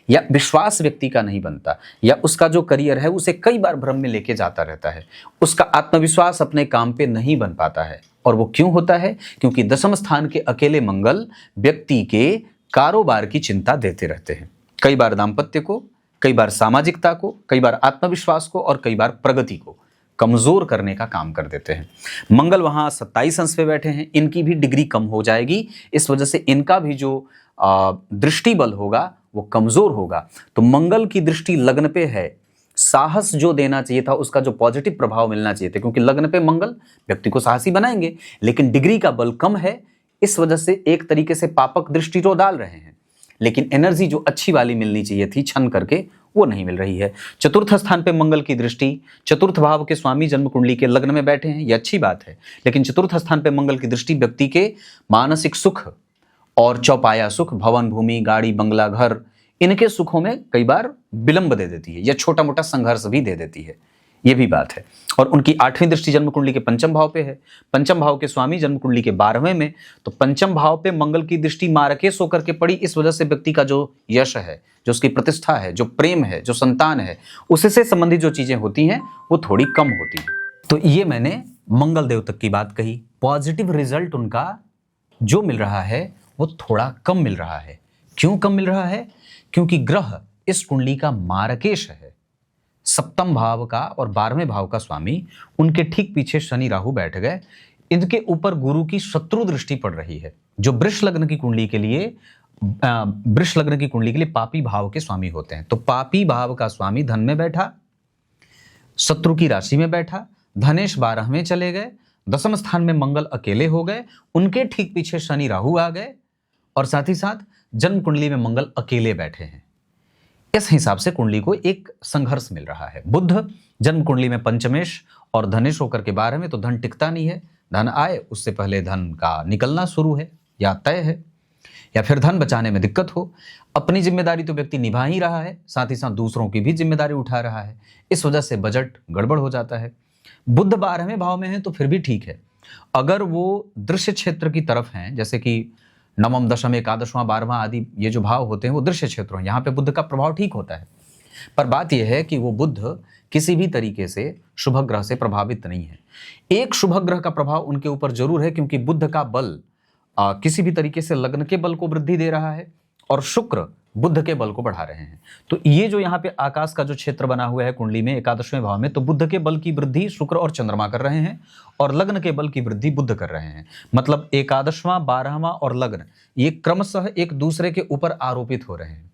Speaker 1: या विश्वास व्यक्ति का नहीं बनता, या उसका जो करियर है उसे कई बार भ्रम में लेके जाता रहता है, उसका आत्मविश्वास अपने काम पे नहीं बन पाता है। और वो क्यों होता है? क्योंकि दशम स्थान के अकेले मंगल व्यक्ति के कारोबार की चिंता देते रहते हैं, कई बार दाम्पत्य को, कई बार सामाजिकता को, कई बार आत्मविश्वास को और कई बार प्रगति को कमजोर करने का काम कर देते हैं। मंगल वहां 27 अंश पे बैठे हैं, इनकी भी डिग्री कम हो जाएगी, इस वजह से इनका भी जो दृष्टि बल होगा वो कमजोर होगा। तो मंगल की दृष्टि लग्न पे है, साहस जो देना चाहिए था उसका जो पॉजिटिव प्रभाव मिलना चाहिए था, क्योंकि लग्न पे मंगल व्यक्ति को साहसी बनाएंगे, लेकिन डिग्री का बल कम है, इस वजह से एक तरीके से पापक दृष्टि तो डाल रहे हैं, लेकिन एनर्जी जो अच्छी वाली मिलनी चाहिए थी छन करके वो नहीं मिल रही है। चतुर्थ स्थान पे मंगल की दृष्टि, चतुर्थ भाव के स्वामी जन्म कुंडली के लग्न में बैठे हैं, ये अच्छी बात है, लेकिन चतुर्थ स्थान पे मंगल की दृष्टि व्यक्ति के मानसिक सुख और चौपाया सुख, भवन भूमि गाड़ी बंगला घर, इनके सुखों में कई बार विलंब दे देती है या छोटा मोटा संघर्ष भी दे देती है, ये भी बात है। और उनकी 8वीं दृष्टि जन्म कुंडली के पंचम भाव पे है, पंचम भाव के स्वामी जन्म कुंडली के 12वें में, तो पंचम भाव पे मंगल की दृष्टि मारकेश होकर के पड़ी, इस वजह से व्यक्ति का जो यश है, जो उसकी प्रतिष्ठा है, जो प्रेम है, जो संतान है, उससे संबंधित जो चीजें होती हैं वो थोड़ी कम होती हैं। तो ये मैंने मंगल देव तक की बात कही। पॉजिटिव रिजल्ट उनका जो मिल रहा है वो थोड़ा कम मिल रहा है। क्यों कम मिल रहा है? क्योंकि ग्रह इस कुंडली का मारकेश है, सप्तम भाव का और 12वें भाव का स्वामी, उनके ठीक पीछे शनि राहु बैठ गए, इनके ऊपर गुरु की शत्रु दृष्टि पड़ रही है, जो वृष लग्न की कुंडली के लिए पापी भाव के स्वामी होते हैं। तो पापी भाव का स्वामी धन में बैठा, शत्रु की राशि में बैठा, धनेश 12वें चले गए, दशम स्थान में मंगल अकेले हो गए, उनके ठीक पीछे शनि राहु आ गए और साथ ही साथ जन्म कुंडली में मंगल अकेले बैठे हैं। इस हिसाब से कुंडली को एक संघर्ष मिल रहा है। बुध जन्म कुंडली में पंचमेश और धनेश होकर के 12 में, तो धन टिकता नहीं है, धन आए उससे पहले धन का निकलना शुरू है या तय है, या फिर धन बचाने में दिक्कत हो। अपनी जिम्मेदारी तो व्यक्ति निभा ही रहा है, साथ ही साथ दूसरों की भी जिम्मेदारी उठा रहा है, इस वजह से बजट गड़बड़ हो जाता है। बुध 12वें भाव में है तो फिर भी ठीक है, अगर वो दृश्य क्षेत्र की तरफ हैं, जैसे कि नवम दशम एकादशवां 12वां आदि ये जो भाव होते हैं वो दृश्य क्षेत्र हैं, यहाँ पे बुध का प्रभाव ठीक होता है। पर बात यह है कि वो बुध किसी भी तरीके से शुभ ग्रह से प्रभावित नहीं है। एक शुभ ग्रह का प्रभाव उनके ऊपर जरूर है, क्योंकि बुध का बल किसी भी तरीके से लग्न के बल को वृद्धि दे रहा है और शुक्र बुध के बल को बढ़ा रहे हैं। तो ये जो यहाँ पे आकाश का जो क्षेत्र बना हुआ है कुंडली में 11वें भाव में, तो बुध के बल की वृद्धि शुक्र और चंद्रमा कर रहे हैं और लग्न के बल की वृद्धि बुध कर रहे हैं। मतलब 11वां 12वां और लग्न ये क्रमशः एक दूसरे के ऊपर आरोपित हो रहे हैं।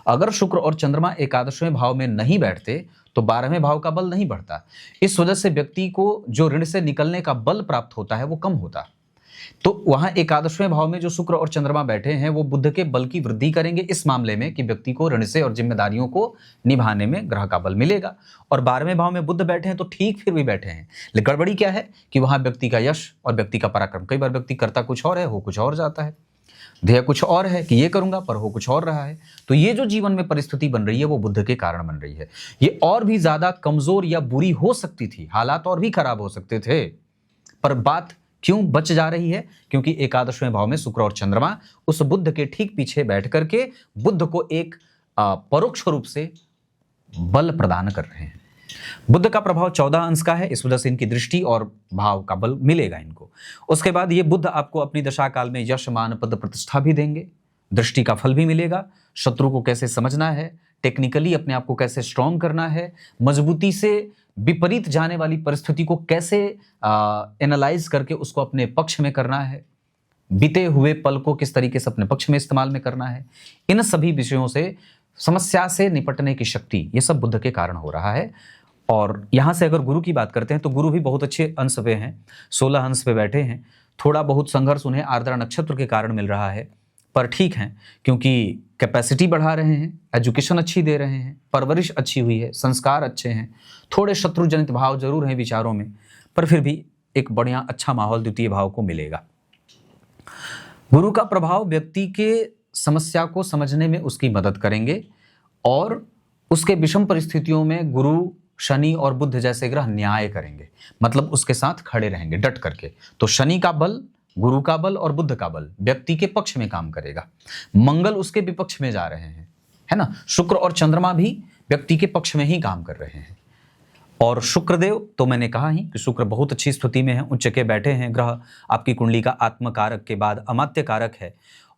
Speaker 1: अगर शुक्र और चंद्रमा 11वें भाव में नहीं बैठते तो 12वें भाव का बल नहीं बढ़ता। इस वजह से व्यक्ति को जो ऋण से निकलने का बल प्राप्त होता है वो कम होता। तो वहां एकादशवें भाव में जो शुक्र और चंद्रमा बैठे हैं वो बुध के बल की वृद्धि करेंगे इस मामले में कि व्यक्ति को ऋण से और जिम्मेदारियों को निभाने में ग्रह का बल मिलेगा। और 12वें भाव में बुध बैठे हैं तो ठीक फिर भी बैठे हैं, लेकिन गड़बड़ी क्या है कि वहां व्यक्ति का यश और व्यक्ति का पराक्रम, कई बार व्यक्ति करता कुछ और है, हो कुछ और जाता है, ध्येय कुछ और है कि ये करूंगा पर हो कुछ और रहा है। तो ये जो जीवन में परिस्थिति बन रही है वो बुध के कारण बन रही है। ये और भी ज्यादा कमजोर या बुरी हो सकती थी, हालात और भी खराब हो सकते थे, पर बात क्यों बच जा रही है? क्योंकि एकादशवें भाव में शुक्र और चंद्रमा उस बुध के ठीक पीछे बैठ करके बुध को एक परोक्ष रूप से बल प्रदान कर रहे हैं। बुध का प्रभाव 14 अंश का है, इस वजह से इनकी दृष्टि और भाव का बल मिलेगा इनको। उसके बाद ये बुध आपको अपनी दशा काल में यश मान पद प्रतिष्ठा भी देंगे, दृष्टि का फल भी मिलेगा, शत्रु को कैसे समझना है, टेक्निकली अपने आप को कैसे स्ट्रॉन्ग करना है, मजबूती से विपरीत जाने वाली परिस्थिति को कैसे एनालाइज करके उसको अपने पक्ष में करना है, बीते हुए पल को किस तरीके से अपने पक्ष में इस्तेमाल में करना है, इन सभी विषयों से समस्या से निपटने की शक्ति, ये सब बुध के कारण हो रहा है। और यहां से अगर गुरु की बात करते हैं तो गुरु भी बहुत अच्छे अंश पे हैं, 16 अंश पे बैठे हैं। थोड़ा बहुत संघर्ष उन्हें आर्द्रा नक्षत्र के कारण मिल रहा है, पर ठीक है क्योंकि कैपेसिटी बढ़ा रहे हैं, एजुकेशन अच्छी दे रहे हैं, परवरिश अच्छी हुई है, संस्कार अच्छे हैं, थोड़े शत्रु जनित भाव जरूर हैं विचारों में, पर फिर भी एक बढ़िया अच्छा माहौल द्वितीय भाव को मिलेगा। गुरु का प्रभाव व्यक्ति के समस्या को समझने में उसकी मदद करेंगे और उसके विषम परिस्थितियों में गुरु, शनि और बुध जैसे ग्रह न्याय करेंगे, मतलब उसके साथ खड़े रहेंगे डट करके। तो शनि का बल, गुरु का बल और बुध का बल व्यक्ति के पक्ष में काम करेगा, मंगल उसके विपक्ष में जा रहे हैं, है ना। शुक्र और चंद्रमा भी व्यक्ति के पक्ष में ही काम कर रहे हैं। और शुक्रदेव तो मैंने कहा ही कि शुक्र बहुत अच्छी स्थिति में है, उच्च के बैठे हैं ग्रह, आपकी कुंडली का आत्मकारक के बाद अमात्य कारक है,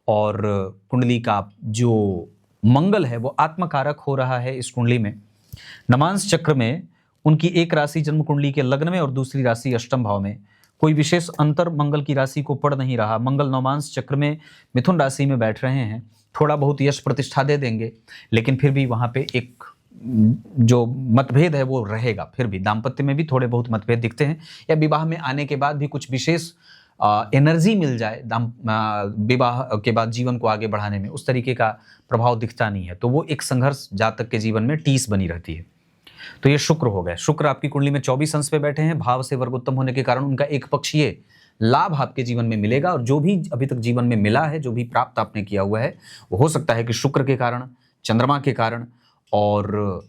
Speaker 1: और कुंडली का जो मंगल है वो आत्मकारक हो रहा है इस कुंडली में। नवांश चक्र में उनकी एक राशि जन्म कुंडली के लग्न में और दूसरी राशि अष्टम भाव में, कोई विशेष अंतर मंगल की राशि को पड़ नहीं रहा। मंगल नवांश चक्र में मिथुन राशि में बैठ रहे हैं, थोड़ा बहुत यश प्रतिष्ठा दे देंगे, लेकिन फिर भी वहां पे एक जो मतभेद है वो रहेगा। फिर भी दाम्पत्य में भी थोड़े बहुत मतभेद दिखते हैं, या विवाह में आने के बाद भी कुछ विशेष एनर्जी मिल जाए विवाह के बाद जीवन को आगे बढ़ाने में, उस तरीके का प्रभाव दिखता नहीं है। तो वो एक संघर्ष जातक के जीवन में टीस बनी रहती है। तो ये शुक्र हो गए। शुक्र आपकी कुंडली में 24 अंश पे बैठे हैं, भाव से वर्ग उत्तम होने के कारण उनका एक पक्षीय लाभ आपके जीवन में मिलेगा। और जो भी अभी तक जीवन में मिला है, जो भी प्राप्त आपने किया हुआ है, वो हो सकता है कि शुक्र के कारण, चंद्रमा के कारण, और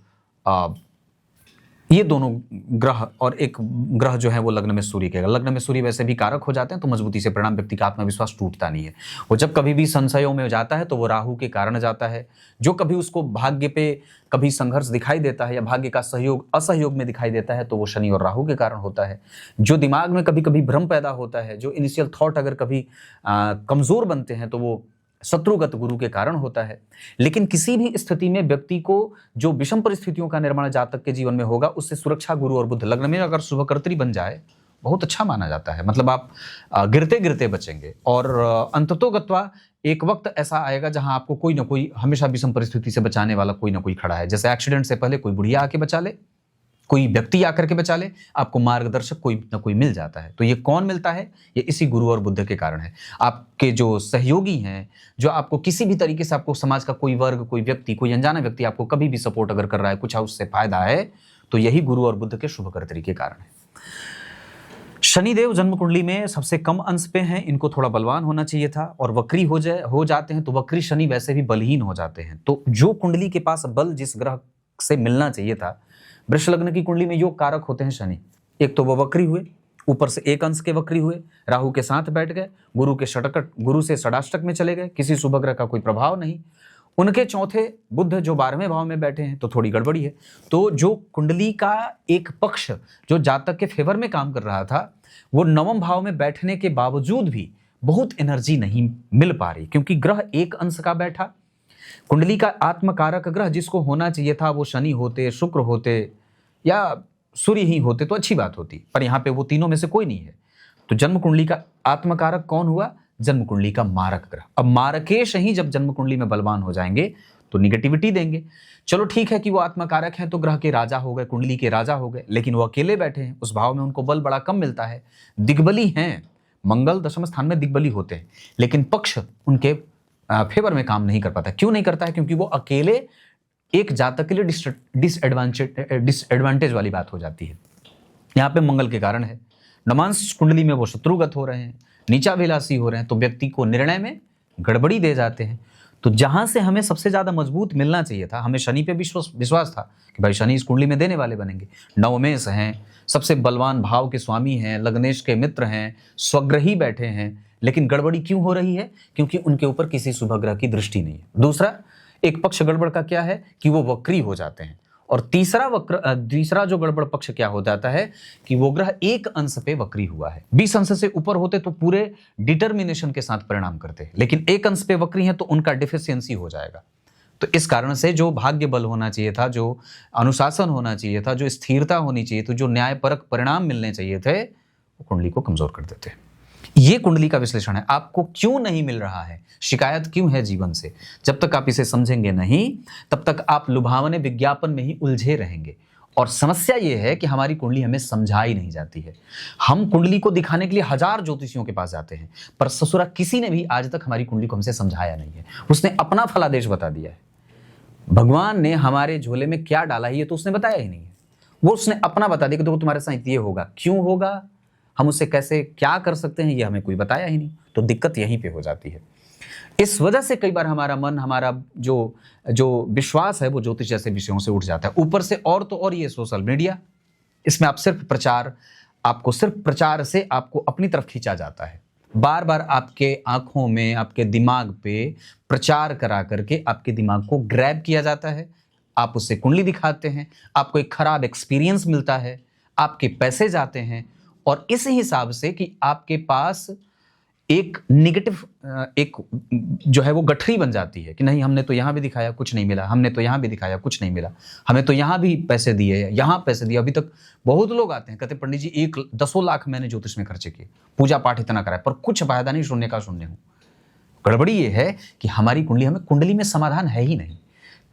Speaker 1: ये दोनों ग्रह, और एक ग्रह जो है वो लग्न में सूर्य के, लग्न में सूर्य वैसे भी कारक हो जाते हैं तो मजबूती से परिणाम व्यक्ति का आत्मविश्वास टूटता नहीं है। वो जब कभी भी संशयों में जाता है तो वो राहु के कारण जाता है। जो कभी उसको भाग्य पे कभी संघर्ष दिखाई देता है या भाग्य का सहयोग असहयोग में दिखाई देता है तो वो शनि और राहु के कारण होता है। जो दिमाग में कभी कभी भ्रम पैदा होता है, जो इनिशियल थॉट अगर कभी कमजोर बनते हैं तो वो शत्रुगत गुरु के कारण होता है। लेकिन किसी भी स्थिति में व्यक्ति को जो विषम परिस्थितियों का निर्माण जातक के जीवन में होगा, उससे सुरक्षा गुरु और बुध लग्न में अगर शुभकर्त्री बन जाए, बहुत अच्छा माना जाता है। मतलब आप गिरते गिरते बचेंगे, और अंततोगत्वा एक वक्त ऐसा आएगा जहां आपको कोई ना कोई हमेशा विषम परिस्थिति से बचाने वाला कोई ना कोई खड़ा है। जैसे एक्सीडेंट से पहले कोई बुढ़िया आके बचा ले, कोई व्यक्ति आकर के बचा ले, आपको मार्गदर्शक कोई ना कोई मिल जाता है। तो ये कौन मिलता है? ये इसी गुरु और बुध के कारण है। आपके जो सहयोगी हैं, जो आपको किसी भी तरीके से, आपको समाज का कोई वर्ग, कोई व्यक्ति, कोई अनजाना व्यक्ति आपको कभी भी सपोर्ट अगर कर रहा है, कुछ उससे फायदा है, तो यही गुरु और बुध के शुभकर्त्री के कारण है। शनिदेव जन्म कुंडली में सबसे कम अंश पे हैं, इनको थोड़ा बलवान होना चाहिए था, और वक्री हो जाते हैं तो वक्री शनि वैसे भी बलहीन हो जाते हैं। तो जो कुंडली के पास बल जिस ग्रह से मिलना चाहिए था, वृष लग्न की कुंडली में योग कारक होते हैं शनि, एक तो वो वक्री हुए, ऊपर से एक अंश के वक्री हुए, राहु के साथ बैठ गए, गुरु से षडाष्टक में चले गए, किसी शुभ ग्रह का कोई प्रभाव नहीं। उनके चौथे बुध जो 12वें भाव में बैठे हैं तो थोड़ी गड़बड़ी है। तो जो कुंडली का एक पक्ष जो जातक के फेवर में काम कर रहा था, वो 9वें भाव में बैठने के बावजूद भी बहुत एनर्जी नहीं मिल पा रही, क्योंकि ग्रह एक अंश का बैठा। कुंडली का आत्मकारक ग्रह जिसको होना चाहिए था, वो शनि होते, शुक्र होते या सूर्य ही होते तो अच्छी बात होती, पर यहाँ पे वो तीनों में से कोई नहीं है। तो जन्म कुंडली का आत्मकारक कौन हुआ? जन्म कुंडली का मारक ग्रह। अब मारकेश ही जब जन्म कुंडली में बलवान हो जाएंगे तो निगेटिविटी देंगे। चलो ठीक है कि वो आत्मकारक हैं तो ग्रह के राजा हो गए, कुंडली के राजा हो गए, लेकिन वो अकेले बैठे हैं, उस भाव में उनको बल बड़ा कम मिलता है। दिग्बली हैं मंगल दशम स्थान में दिग्बली होते हैं, लेकिन पक्ष उनके फेवर में काम नहीं कर पाता। क्यों नहीं करता है? क्योंकि वो अकेले एक जातक के लिए डिसएडवांटेज वाली बात हो जाती है। यहाँ पे मंगल के कारण है, नवांश कुंडली में वो शत्रुगत हो रहे हैं, नीचाभिलाषी हो रहे हैं, तो व्यक्ति को निर्णय में गड़बड़ी दे जाते हैं। तो जहां से हमें सबसे ज्यादा मजबूत मिलना चाहिए था, हमें शनि पे विश्वास था कि भाई शनि इस कुंडली में देने वाले बनेंगे। नवमेश हैं, सबसे बलवान भाव के स्वामी हैं, लग्नेश के मित्र हैं, स्वग्रही बैठे हैं, लेकिन गड़बड़ी क्यों हो रही है? क्योंकि उनके ऊपर किसी शुभ ग्रह की दृष्टि नहीं है। दूसरा, एक पक्ष गड़बड़ का क्या है कि वो वक्री हो जाते हैं। और तीसरा जो गड़बड़ पक्ष क्या हो जाता है कि वो ग्रह एक अंश पे वक्री हुआ है। 20 अंश से ऊपर होते तो पूरे डिटर्मिनेशन के साथ परिणाम करते, लेकिन एक अंश पे वक्री है तो उनका डिफिशियंसी हो जाएगा। तो इस कारण से जो भाग्य बल होना चाहिए था, जो अनुशासन होना चाहिए था, जो स्थिरता होनी चाहिए थी, जो न्यायपरक परिणाम मिलने चाहिए थे, वो कुंडली को कमजोर कर देते हैं। ये कुंडली का विश्लेषण है। आपको क्यों नहीं मिल रहा है, शिकायत क्यों है जीवन से, जब तक आप इसे समझेंगे नहीं तब तक आप लुभावने विज्ञापन में ही उलझे रहेंगे। और समस्या ये है कि हमारी कुंडली हमें समझाई नहीं जाती है। हम कुंडली को दिखाने के लिए 1000 ज्योतिषियों के पास जाते हैं, पर ससुरा किसी ने भी आज तक हमारी कुंडली को हमसे समझाया नहीं है। उसने अपना फलादेश बता दिया है। भगवान ने हमारे झोले में क्या डाला है ये तो उसने बताया ही नहीं है। वो उसने अपना बता दिया कि देखो तुम्हारे साथ ये होगा, क्यों होगा, हम उससे कैसे क्या कर सकते हैं, ये हमें कोई बताया ही नहीं। तो दिक्कत यहीं पे हो जाती है। इस वजह से कई बार हमारा मन, हमारा जो विश्वास है वो ज्योतिष जैसे विषयों से उठ जाता है। ऊपर से और तो और ये सोशल मीडिया, इसमें आपको सिर्फ प्रचार से आपको अपनी तरफ खींचा जाता है। बार बार आपके आंखों में, आपके दिमाग पे प्रचार करा करके आपके दिमाग को ग्रैब किया जाता है। आप उससे कुंडली दिखाते हैं, आपको एक खराब एक्सपीरियंस मिलता है, आपके पैसे जाते हैं, और इस हिसाब से कि आपके पास एक नेगेटिव एक जो है वो गठरी बन जाती है कि नहीं, हमने तो यहाँ भी दिखाया कुछ नहीं मिला, हमने तो यहाँ भी दिखाया कुछ नहीं मिला, हमें तो यहाँ भी पैसे दिए, यहाँ पैसे दिए। अभी तक बहुत लोग आते हैं, कहते पंडित जी 10 लाख मैंने ज्योतिष में खर्चे किए, पूजा पाठ इतना कराया, पर कुछ फायदा नहीं, शून्य का शून्य हूँ। गड़बड़ी ये है कि हमारी कुंडली में समाधान है ही नहीं।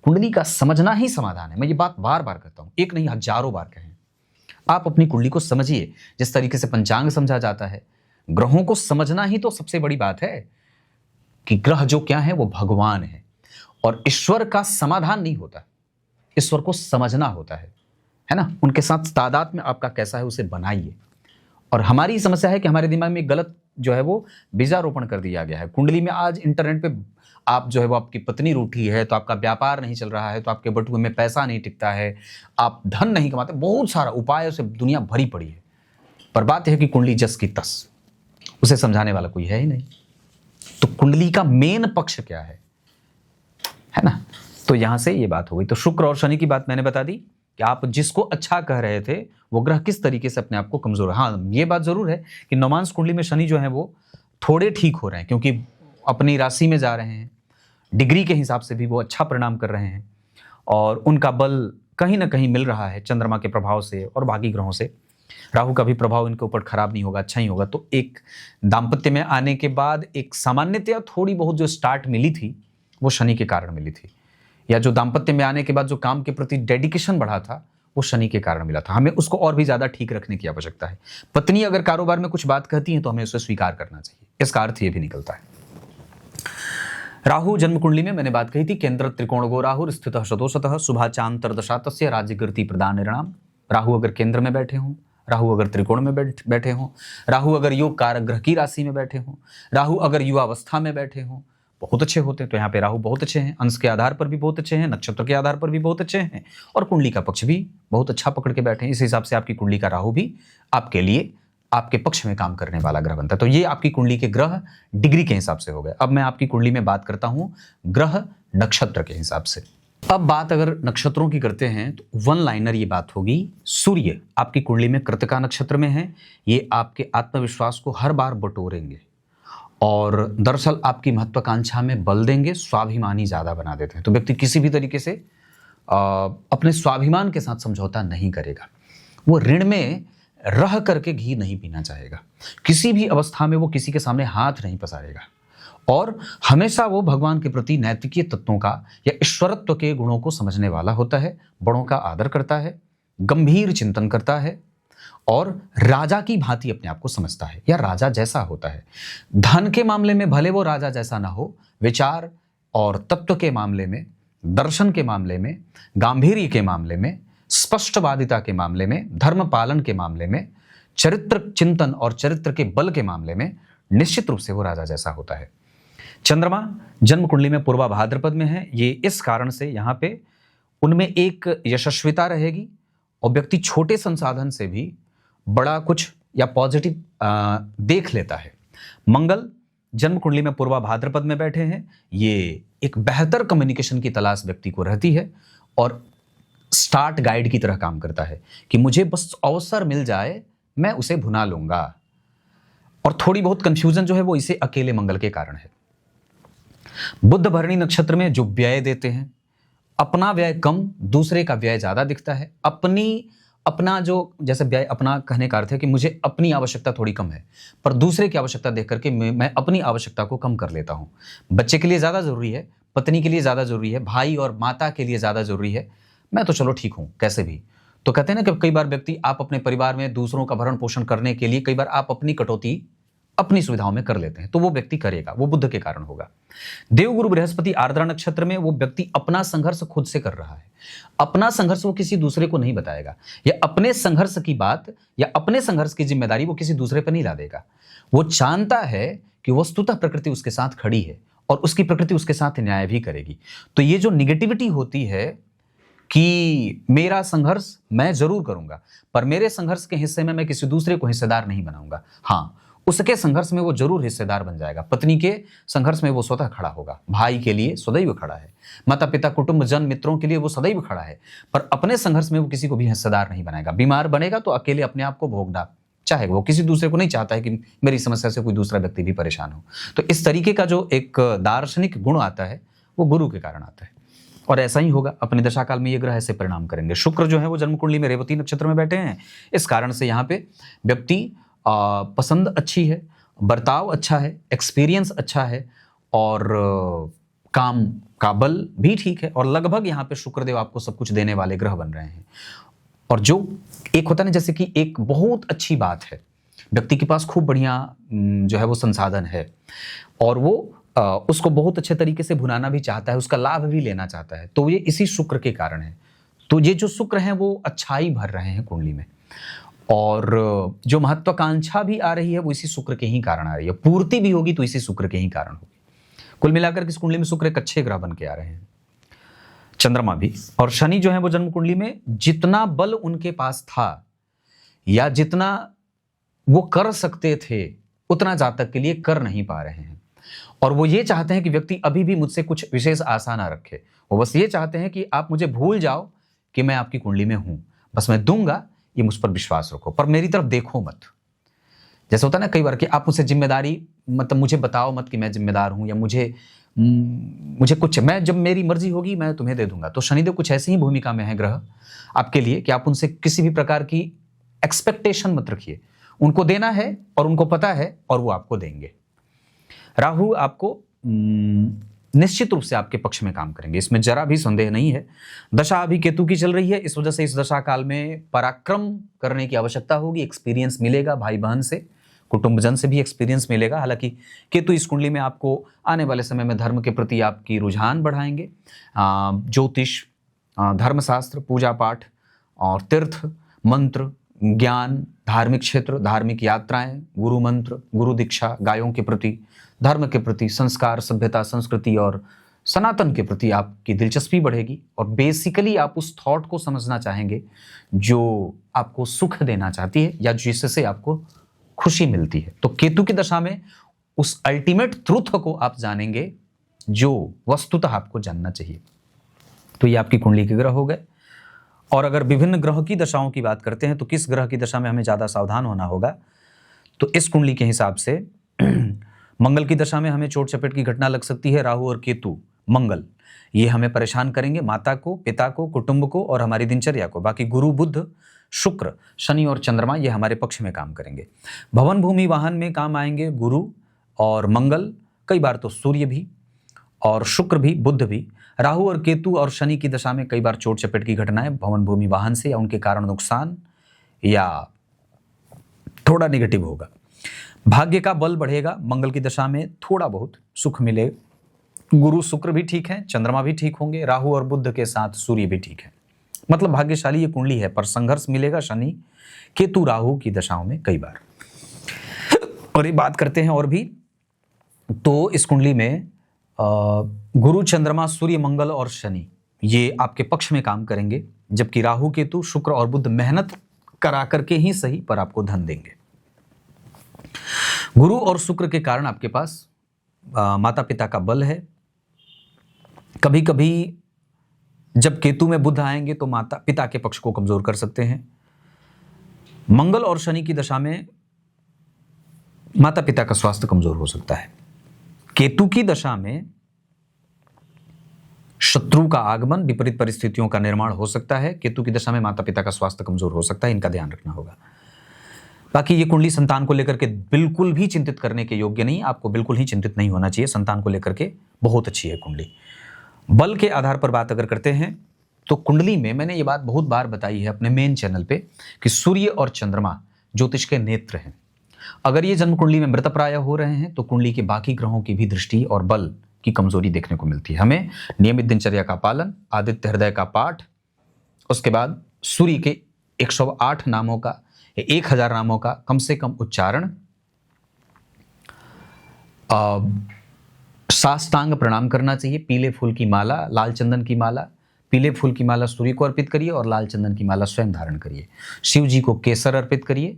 Speaker 1: कुंडली का समझना ही समाधान है। मैं ये बात बार बार कहता हूँ, एक नहीं हजारों बार कहें। आप अपनी कुंडली को समझिए। जिस तरीके से पंचांग समझा जाता है, ग्रहों को समझना ही तो सबसे बड़ी बात है कि ग्रह जो क्या है वो भगवान है, और ईश्वर का समाधान नहीं होता, ईश्वर को समझना होता है ना। उनके साथ तादाद में आपका कैसा है उसे बनाइए। और हमारी समस्या है कि हमारे दिमाग में गलत जो है वो बीजारोपण कर दिया गया है। कुंडली में आज इंटरनेट पे आप जो है वो, आपकी पत्नी रूठी है तो आपका व्यापार नहीं चल रहा है, तो आपके बटुए में पैसा नहीं टिकता है, आप धन नहीं कमाते, बहुत सारा उपाय से दुनिया भरी पड़ी है। पर बात है कि कुंडली जस की तस, उसे समझाने वाला कोई है ही नहीं। तो कुंडली का मेन पक्ष क्या है ना। तो यहां से ये बात हो गई। तो शुक्र और शनि की बात मैंने बता दी कि आप जिसको अच्छा कह रहे थे वो ग्रह किस तरीके से अपने आप को कमजोर है। हाँ, ये बात जरूर है कि नवमांश कुंडली में शनि जो है वो थोड़े ठीक हो रहे हैं, क्योंकि अपनी राशि में जा रहे हैं, डिग्री के हिसाब से भी वो अच्छा परिणाम कर रहे हैं, और उनका बल कहीं ना कहीं मिल रहा है चंद्रमा के प्रभाव से और बाकी ग्रहों से। राहु का भी प्रभाव इनके ऊपर खराब नहीं होगा, अच्छा ही होगा। तो एक दाम्पत्य में आने के बाद एक सामान्यतया थोड़ी बहुत जो स्टार्ट मिली थी वो शनि के कारण मिली थी, या जो दाम्पत्य में आने के बाद जो काम के प्रति डेडिकेशन बढ़ा था वो शनि के कारण मिला था। हमें उसको और भी ज्यादा ठीक रखने की आवश्यकता है। पत्नी अगर कारोबार में कुछ बात कहती है तो हमें उसे स्वीकार करना चाहिए, इसका अर्थ ये भी निकलता है। राहु जन्म कुंडली में मैंने बात कही थी, केंद्र त्रिकोण गो राहु स्थित शतोशतः शुभाचांतरदशा तस्य राज्य कीर्ति प्रदान निर्णाम। राहु अगर केंद्र में बैठे हों, राहु अगर त्रिकोण में बैठे हों, राहु अगर योग कारक ग्रह की राशि में बैठे हों, राहु अगर युवावस्था में बैठे हों, बहुत अच्छे होते हैं। तो यहाँ पे राहु बहुत अच्छे हैं, अंश के आधार पर भी बहुत अच्छे हैं, नक्षत्र के आधार पर भी बहुत अच्छे हैं, और कुंडली का पक्ष भी बहुत अच्छा पकड़ के बैठे हैं। इस हिसाब से आपकी कुंडली का राहु भी आपके लिए आपके पक्ष में काम करने वाला ग्रह बनता है। तो ये आपकी कुंडली के ग्रह डिग्री के हिसाब से हो गए। अब मैं आपकी कुंडली में बात करता हूं ग्रह नक्षत्र के हिसाब से। अब बात अगर नक्षत्रों की करते हैं तो वन लाइनर ये बात होगी, सूर्य आपकी कुंडली में कृतिका नक्षत्र में है। ये आपके आत्मविश्वास को हर बार बटोरेंगे और दरअसल आपकी महत्वाकांक्षा में बल देंगे, स्वाभिमानी ज्यादा बना देते हैं। तो व्यक्ति किसी भी तरीके से अपने स्वाभिमान के साथ समझौता नहीं करेगा। वो ऋण में रह करके घी नहीं पीना चाहेगा, किसी भी अवस्था में वो किसी के सामने हाथ नहीं पसारेगा, और हमेशा वो भगवान के प्रति नैतिकीय तत्वों का या ईश्वरत्व के गुणों को समझने वाला होता है। बड़ों का आदर करता है, गंभीर चिंतन करता है, और राजा की भांति अपने आप को समझता है या राजा जैसा होता है। धन के मामले में भले वो राजा जैसा ना हो, विचार और तत्व के मामले में, दर्शन के मामले में, गांभीर्य के मामले में, स्पष्टवादिता के मामले में, धर्म पालन के मामले में, चरित्र चिंतन और चरित्र के बल के मामले में निश्चित रूप से वो राजा जैसा होता है। चंद्रमा जन्म कुंडली में पूर्वा भाद्रपद में है। ये इस कारण से यहाँ पे उनमें एक यशस्विता रहेगी और व्यक्ति छोटे संसाधन से भी बड़ा कुछ या पॉजिटिव देख लेता है। मंगल जन्म कुंडली में पूर्वा भाद्रपद में बैठे हैं। ये एक बेहतर कम्युनिकेशन की तलाश व्यक्ति को रहती है और स्टार्ट गाइड की तरह काम करता है कि मुझे बस अवसर मिल जाए मैं उसे भुना लूंगा। और थोड़ी बहुत कंफ्यूजन जो है वो इसे अकेले मंगल के कारण है। बुध भरणी नक्षत्र में जो व्यय देते हैं, अपना व्यय कम, दूसरे का व्यय ज्यादा दिखता है। अपना जो जैसे व्यय, अपना कहने का अर्थ है कि मुझे अपनी आवश्यकता थोड़ी कम है, पर दूसरे की आवश्यकता देख करके मैं अपनी आवश्यकता को कम कर लेता हूं। बच्चे के लिए ज्यादा जरूरी है, पत्नी के लिए ज्यादा जरूरी है, भाई और माता के लिए ज्यादा जरूरी है, मैं तो चलो ठीक हूं कैसे भी। तो कहते हैं ना कि कई बार व्यक्ति आप अपने परिवार में दूसरों का भरण पोषण करने के लिए कई बार आप अपनी कटौती अपनी सुविधाओं में कर लेते हैं, तो वो व्यक्ति करेगा, वो बुध के कारण होगा। देवगुरु बृहस्पति आर्द्रा नक्षत्र में वो व्यक्ति अपना संघर्ष खुद से कर रहा है। अपना संघर्ष वो किसी दूसरे को नहीं बताएगा, या अपने संघर्ष की बात या अपने संघर्ष की जिम्मेदारी वो किसी दूसरे पर नहीं ला देगा। वो जानता है कि वस्तुतः प्रकृति उसके साथ खड़ी है और उसकी प्रकृति उसके साथ न्याय भी करेगी। तो ये जो निगेटिविटी होती है कि मेरा संघर्ष मैं जरूर करूंगा, पर मेरे संघर्ष के हिस्से में मैं किसी दूसरे को हिस्सेदार नहीं बनाऊंगा। हाँ, उसके संघर्ष में वो जरूर हिस्सेदार बन जाएगा। पत्नी के संघर्ष में वो स्वतः खड़ा होगा, भाई के लिए सदैव खड़ा है, माता पिता कुटुंब जन मित्रों के लिए वो सदैव खड़ा है, पर अपने संघर्ष में वो किसी को भी हिस्सेदार नहीं बनाएगा। बीमार बनेगा तो अकेले अपने आप को भोगना चाहेगा, वो किसी दूसरे को नहीं चाहता है कि मेरी समस्या से कोई दूसरा व्यक्ति भी परेशान हो। तो इस तरीके का जो एक दार्शनिक गुण आता है वो गुरु के कारण आता है, और ऐसा ही होगा। अपने दशा काल में ये ग्रह ऐसे परिणाम करेंगे। शुक्र जो है वो जन्म कुंडली में रेवती नक्षत्र में बैठे हैं। इस कारण से यहाँ पे व्यक्ति पसंद अच्छी है, बर्ताव अच्छा है, एक्सपीरियंस अच्छा है, और काम का बल भी ठीक है, और लगभग यहाँ पे शुक्रदेव आपको सब कुछ देने वाले ग्रह बन रहे हैं। और जो एक होता है ना, जैसे कि एक बहुत अच्छी बात है, व्यक्ति के पास खूब बढ़िया जो है वो संसाधन है और वो उसको बहुत अच्छे तरीके से भुनाना भी चाहता है, उसका लाभ भी लेना चाहता है, तो ये इसी शुक्र के कारण है। तो ये जो शुक्र हैं वो अच्छाई भर रहे हैं कुंडली में, और जो महत्वाकांक्षा भी आ रही है वो इसी शुक्र के ही कारण आ रही है। पूर्ति भी होगी तो इसी शुक्र के ही कारण होगी। कुल मिलाकर इस कुंडली में शुक्र एक अच्छे ग्रह बन के आ रहे हैं, चंद्रमा भी। और शनि जो है वो जन्म कुंडली में जितना बल उनके पास था या जितना वो कर सकते थे उतना जातक के लिए कर नहीं पा रहे हैं, और वो ये चाहते हैं कि व्यक्ति अभी भी मुझसे कुछ विशेष आशा ना रखे। वो बस ये चाहते हैं कि आप मुझे भूल जाओ कि मैं आपकी कुंडली में हूं, बस मैं दूंगा, ये मुझ पर विश्वास रखो, पर मेरी तरफ देखो मत। जैसे होता है ना कई बार कि आप मुझसे जिम्मेदारी, मतलब मुझे बताओ मत कि मैं जिम्मेदार हूं, या मुझे कुछ, मैं जब मेरी मर्जी होगी मैं तुम्हें दे दूंगा। तो शनिदेव कुछ ऐसी ही भूमिका में है ग्रह आपके लिए कि आप उनसे किसी भी प्रकार की एक्सपेक्टेशन मत रखिए। उनको देना है और उनको पता है और वो आपको देंगे। राहु आपको निश्चित रूप से आपके पक्ष में काम करेंगे, इसमें जरा भी संदेह नहीं है। दशा अभी केतु की चल रही है, इस वजह से इस दशा काल में पराक्रम करने की आवश्यकता होगी। एक्सपीरियंस मिलेगा भाई बहन से, कुटुंबजन से भी एक्सपीरियंस मिलेगा। हालांकि केतु इस कुंडली में आपको आने वाले समय में धर्म के प्रति आपकी रुझान बढ़ाएंगे। ज्योतिष, धर्मशास्त्र, पूजा पाठ और तीर्थ, मंत्र, ज्ञान, धार्मिक क्षेत्र, धार्मिक यात्राएं, गुरु मंत्र, गुरु दीक्षा, गायों के प्रति, धर्म के प्रति, संस्कार, सभ्यता, संस्कृति और सनातन के प्रति आपकी दिलचस्पी बढ़ेगी। और बेसिकली आप उस थॉट को समझना चाहेंगे जो आपको सुख देना चाहती है या जिससे आपको खुशी मिलती है। तो केतु की दशा में उस अल्टीमेट ट्रूथ को आप जानेंगे जो वस्तुतः आपको जानना चाहिए। तो ये आपकी कुंडली के ग्रह हो गए। और अगर विभिन्न ग्रह की दशाओं की बात करते हैं तो किस ग्रह की दशा में हमें ज़्यादा सावधान होना होगा, तो इस कुंडली के हिसाब से मंगल की दशा में हमें चोट चपेट की घटना लग सकती है। राहु और केतु, मंगल, ये हमें परेशान करेंगे, माता को, पिता को, कुटुंब को और हमारी दिनचर्या को। बाकी गुरु, बुध, शुक्र, शनि और चंद्रमा ये हमारे पक्ष में काम करेंगे। भवन, भूमि, वाहन में काम आएंगे गुरु और मंगल, कई बार तो सूर्य भी और शुक्र भी, बुध भी। राहु और केतु और शनि की दशा में कई बार चोट चपेट की घटनाएं भवन, भूमि, वाहन से या उनके कारण नुकसान या थोड़ा नेगेटिव होगा। भाग्य का बल बढ़ेगा, मंगल की दशा में थोड़ा बहुत सुख मिलेगा। गुरु शुक्र भी ठीक है, चंद्रमा भी ठीक होंगे, राहु और बुध के साथ सूर्य भी ठीक है। मतलब भाग्यशाली ये कुंडली है, पर संघर्ष मिलेगा शनि केतु राहु की दशाओं में कई बार। और ये बात करते हैं और भी, तो इस कुंडली में गुरु चंद्रमा सूर्य मंगल और शनि ये आपके पक्ष में काम करेंगे, जबकि राहु केतु शुक्र और बुध मेहनत करा करके ही सही पर आपको धन देंगे। गुरु और शुक्र के कारण आपके पास माता पिता का बल है। कभी कभी जब केतु में बुध आएंगे तो माता पिता के पक्ष को कमजोर कर सकते हैं। मंगल और शनि की दशा में माता पिता का स्वास्थ्य कमजोर हो सकता है। केतु की दशा में शत्रु का आगमन, विपरीत परिस्थितियों का निर्माण हो सकता है। केतु की दशा में माता पिता का स्वास्थ्य कमजोर हो सकता है, इनका ध्यान रखना होगा। बाकी ये कुंडली संतान को लेकर के बिल्कुल भी चिंतित करने के योग्य नहीं, आपको बिल्कुल ही चिंतित नहीं होना चाहिए। संतान को लेकर के बहुत अच्छी है कुंडली। बल के आधार पर बात अगर करते हैं तो कुंडली में मैंने ये बात बहुत बार बताई है अपने मेन चैनल पे कि सूर्य और चंद्रमा ज्योतिष के नेत्र हैं। अगर ये जन्म कुंडली में मृतप्राय हो रहे हैं तो कुंडली के बाकी ग्रहों की भी दृष्टि और बल की कमजोरी देखने को मिलती है। हमें नियमित दिनचर्या का पालन, आदित्य हृदय का पाठ, उसके बाद सूर्य के 108 नामों का, 1000 नामों का कम से कम उच्चारण, साष्टांग प्रणाम करना चाहिए। पीले फूल की माला, लाल चंदन की माला, पीले फूल की माला सूर्य को अर्पित करिए और लाल चंदन की माला स्वयं धारण करिए। शिव जी को केसर अर्पित करिए,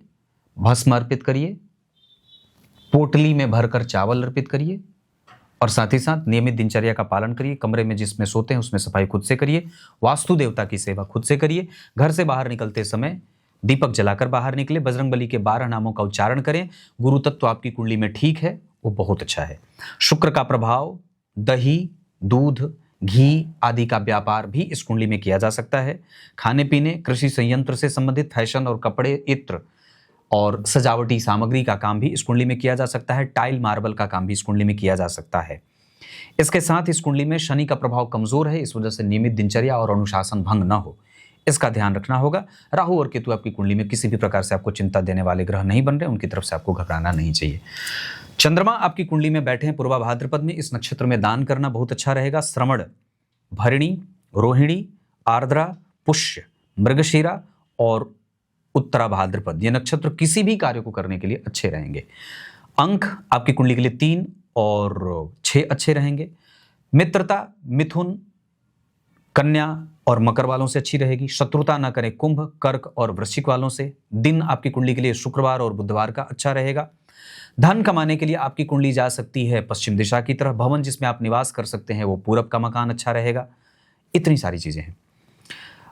Speaker 1: भस्म अर्पित करिए, पोटली में भरकर चावल अर्पित करिए और साथ ही साथ नियमित दिनचर्या का पालन करिए। कमरे में जिसमें सोते हैं उसमें सफाई खुद से करिए। वास्तु देवता की सेवा खुद से करिए। घर से बाहर निकलते समय दीपक जलाकर बाहर निकले। बजरंगबली के 12 नामों का उच्चारण करें। गुरु तत्व आपकी कुंडली में ठीक है, वो बहुत अच्छा है। शुक्र का प्रभाव दही, दूध, घी आदि का व्यापार भी इस कुंडली में किया जा सकता है। खाने पीने, कृषि संयंत्र से संबंधित फैशन और कपड़े, इत्र और सजावटी सामग्री का काम भी इस कुंडली में किया जा सकता है। टाइल मार्बल का काम भी इस कुंडली में किया जा सकता है। इसके साथ इस कुंडली में शनि का प्रभाव कमजोर है, इस वजह से नियमित दिनचर्या और अनुशासन भंग न हो, इसका ध्यान रखना होगा। राहु और केतु आपकी कुंडली में किसी भी प्रकार से आपको चिंता देने वाले ग्रह नहीं बन रहे, उनकी तरफ से आपको घबराना नहीं चाहिए। चंद्रमा आपकी कुंडली में बैठे हैं पूर्वा भाद्रपद में, इस नक्षत्र में दान करना बहुत अच्छा रहेगा। श्रवण, भरणी, रोहिणी, आर्द्रा, पुष्य, मृगशीरा और उत्तरा भाद्रपद, ये नक्षत्र किसी भी कार्य को करने के लिए अच्छे रहेंगे। अंक आपकी कुंडली के लिए 3 और 6 अच्छे रहेंगे। मित्रता मिथुन, कन्या और मकर वालों से अच्छी रहेगी। शत्रुता ना करें कुंभ, कर्क और वृश्चिक वालों से। दिन आपकी कुंडली के लिए शुक्रवार और बुधवार का अच्छा रहेगा। धन कमाने के लिए आपकी कुंडली जा सकती है पश्चिम दिशा की तरफ। भवन जिसमें आप निवास कर सकते हैं वो पूरब का मकान अच्छा रहेगा। इतनी सारी चीजें हैं।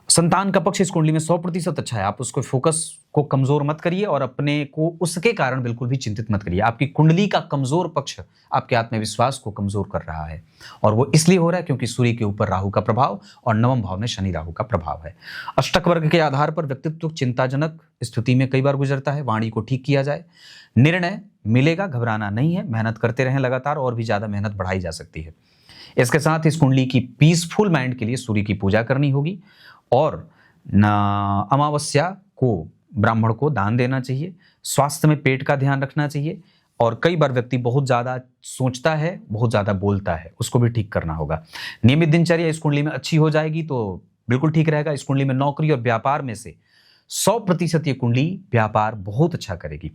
Speaker 1: संतान का पक्ष इस कुंडली में 100% अच्छा है। आप उसको फोकस को कमजोर मत करिए और अपने को उसके कारण बिल्कुल भी चिंतित मत करिए। आपकी कुंडली का कमजोर पक्ष आपके आत्मविश्वास को कमजोर कर रहा है और वो इसलिए हो रहा है क्योंकि सूर्य के ऊपर राहु का प्रभाव और 9वें भाव में शनि राहु का प्रभाव है। अष्टक वर्ग के आधार पर व्यक्तित्व चिंताजनक स्थिति में कई बार गुजरता है। वाणी को ठीक किया जाए। निर्णय मिलेगा, घबराना नहीं है। मेहनत करते रहें लगातार, और भी ज्यादा मेहनत बढ़ाई जा सकती है। इसके साथ इस कुंडली की पीसफुल माइंड के लिए सूर्य की पूजा करनी होगी और अमावस्या को ब्राह्मण को दान देना चाहिए। स्वास्थ्य में पेट का ध्यान रखना चाहिए और कई बार व्यक्ति बहुत ज्यादा सोचता है, बहुत ज्यादा बोलता है, उसको भी ठीक करना होगा। नियमित दिनचर्या इस कुंडली में अच्छी हो जाएगी तो बिल्कुल ठीक रहेगा। इस कुंडली में नौकरी और व्यापार में से 100% ये कुंडली व्यापार बहुत अच्छा करेगी।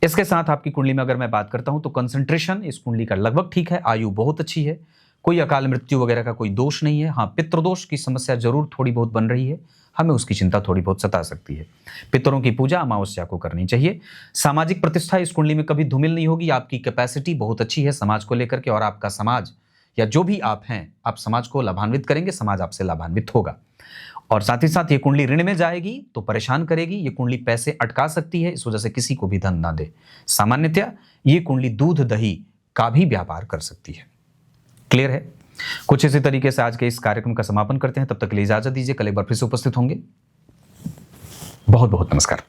Speaker 1: इसके साथ आपकी कुंडली में अगर मैं बात करता हूं तो कंसंट्रेशन इस कुंडली का लगभग ठीक है। आयु बहुत अच्छी है। कोई अकाल मृत्यु वगैरह का कोई दोष नहीं है। हाँ, पितृदोष की समस्या जरूर थोड़ी बहुत बन रही है, हमें उसकी चिंता थोड़ी बहुत सता सकती है। पितरों की पूजा अमावस्या को करनी चाहिए। सामाजिक प्रतिष्ठा इस कुंडली में कभी धूमिल नहीं होगी। आपकी कैपेसिटी बहुत अच्छी है समाज को लेकर के और आपका समाज या जो भी आप हैं, आप समाज को लाभान्वित करेंगे, समाज आपसे लाभान्वित होगा। और साथ ही साथ ये कुंडली ऋण में जाएगी तो परेशान करेगी। ये कुंडली पैसे अटका सकती है, इस वजह से किसी को भी धन ना दे। सामान्यतया ये कुंडली दूध दही का भी व्यापार कर सकती है। क्लियर है? कुछ इसी तरीके से आज के इस कार्यक्रम का समापन करते हैं। तब तक के लिए इजाजत दीजिए। कल एक बार फिर से उपस्थित होंगे। बहुत बहुत नमस्कार।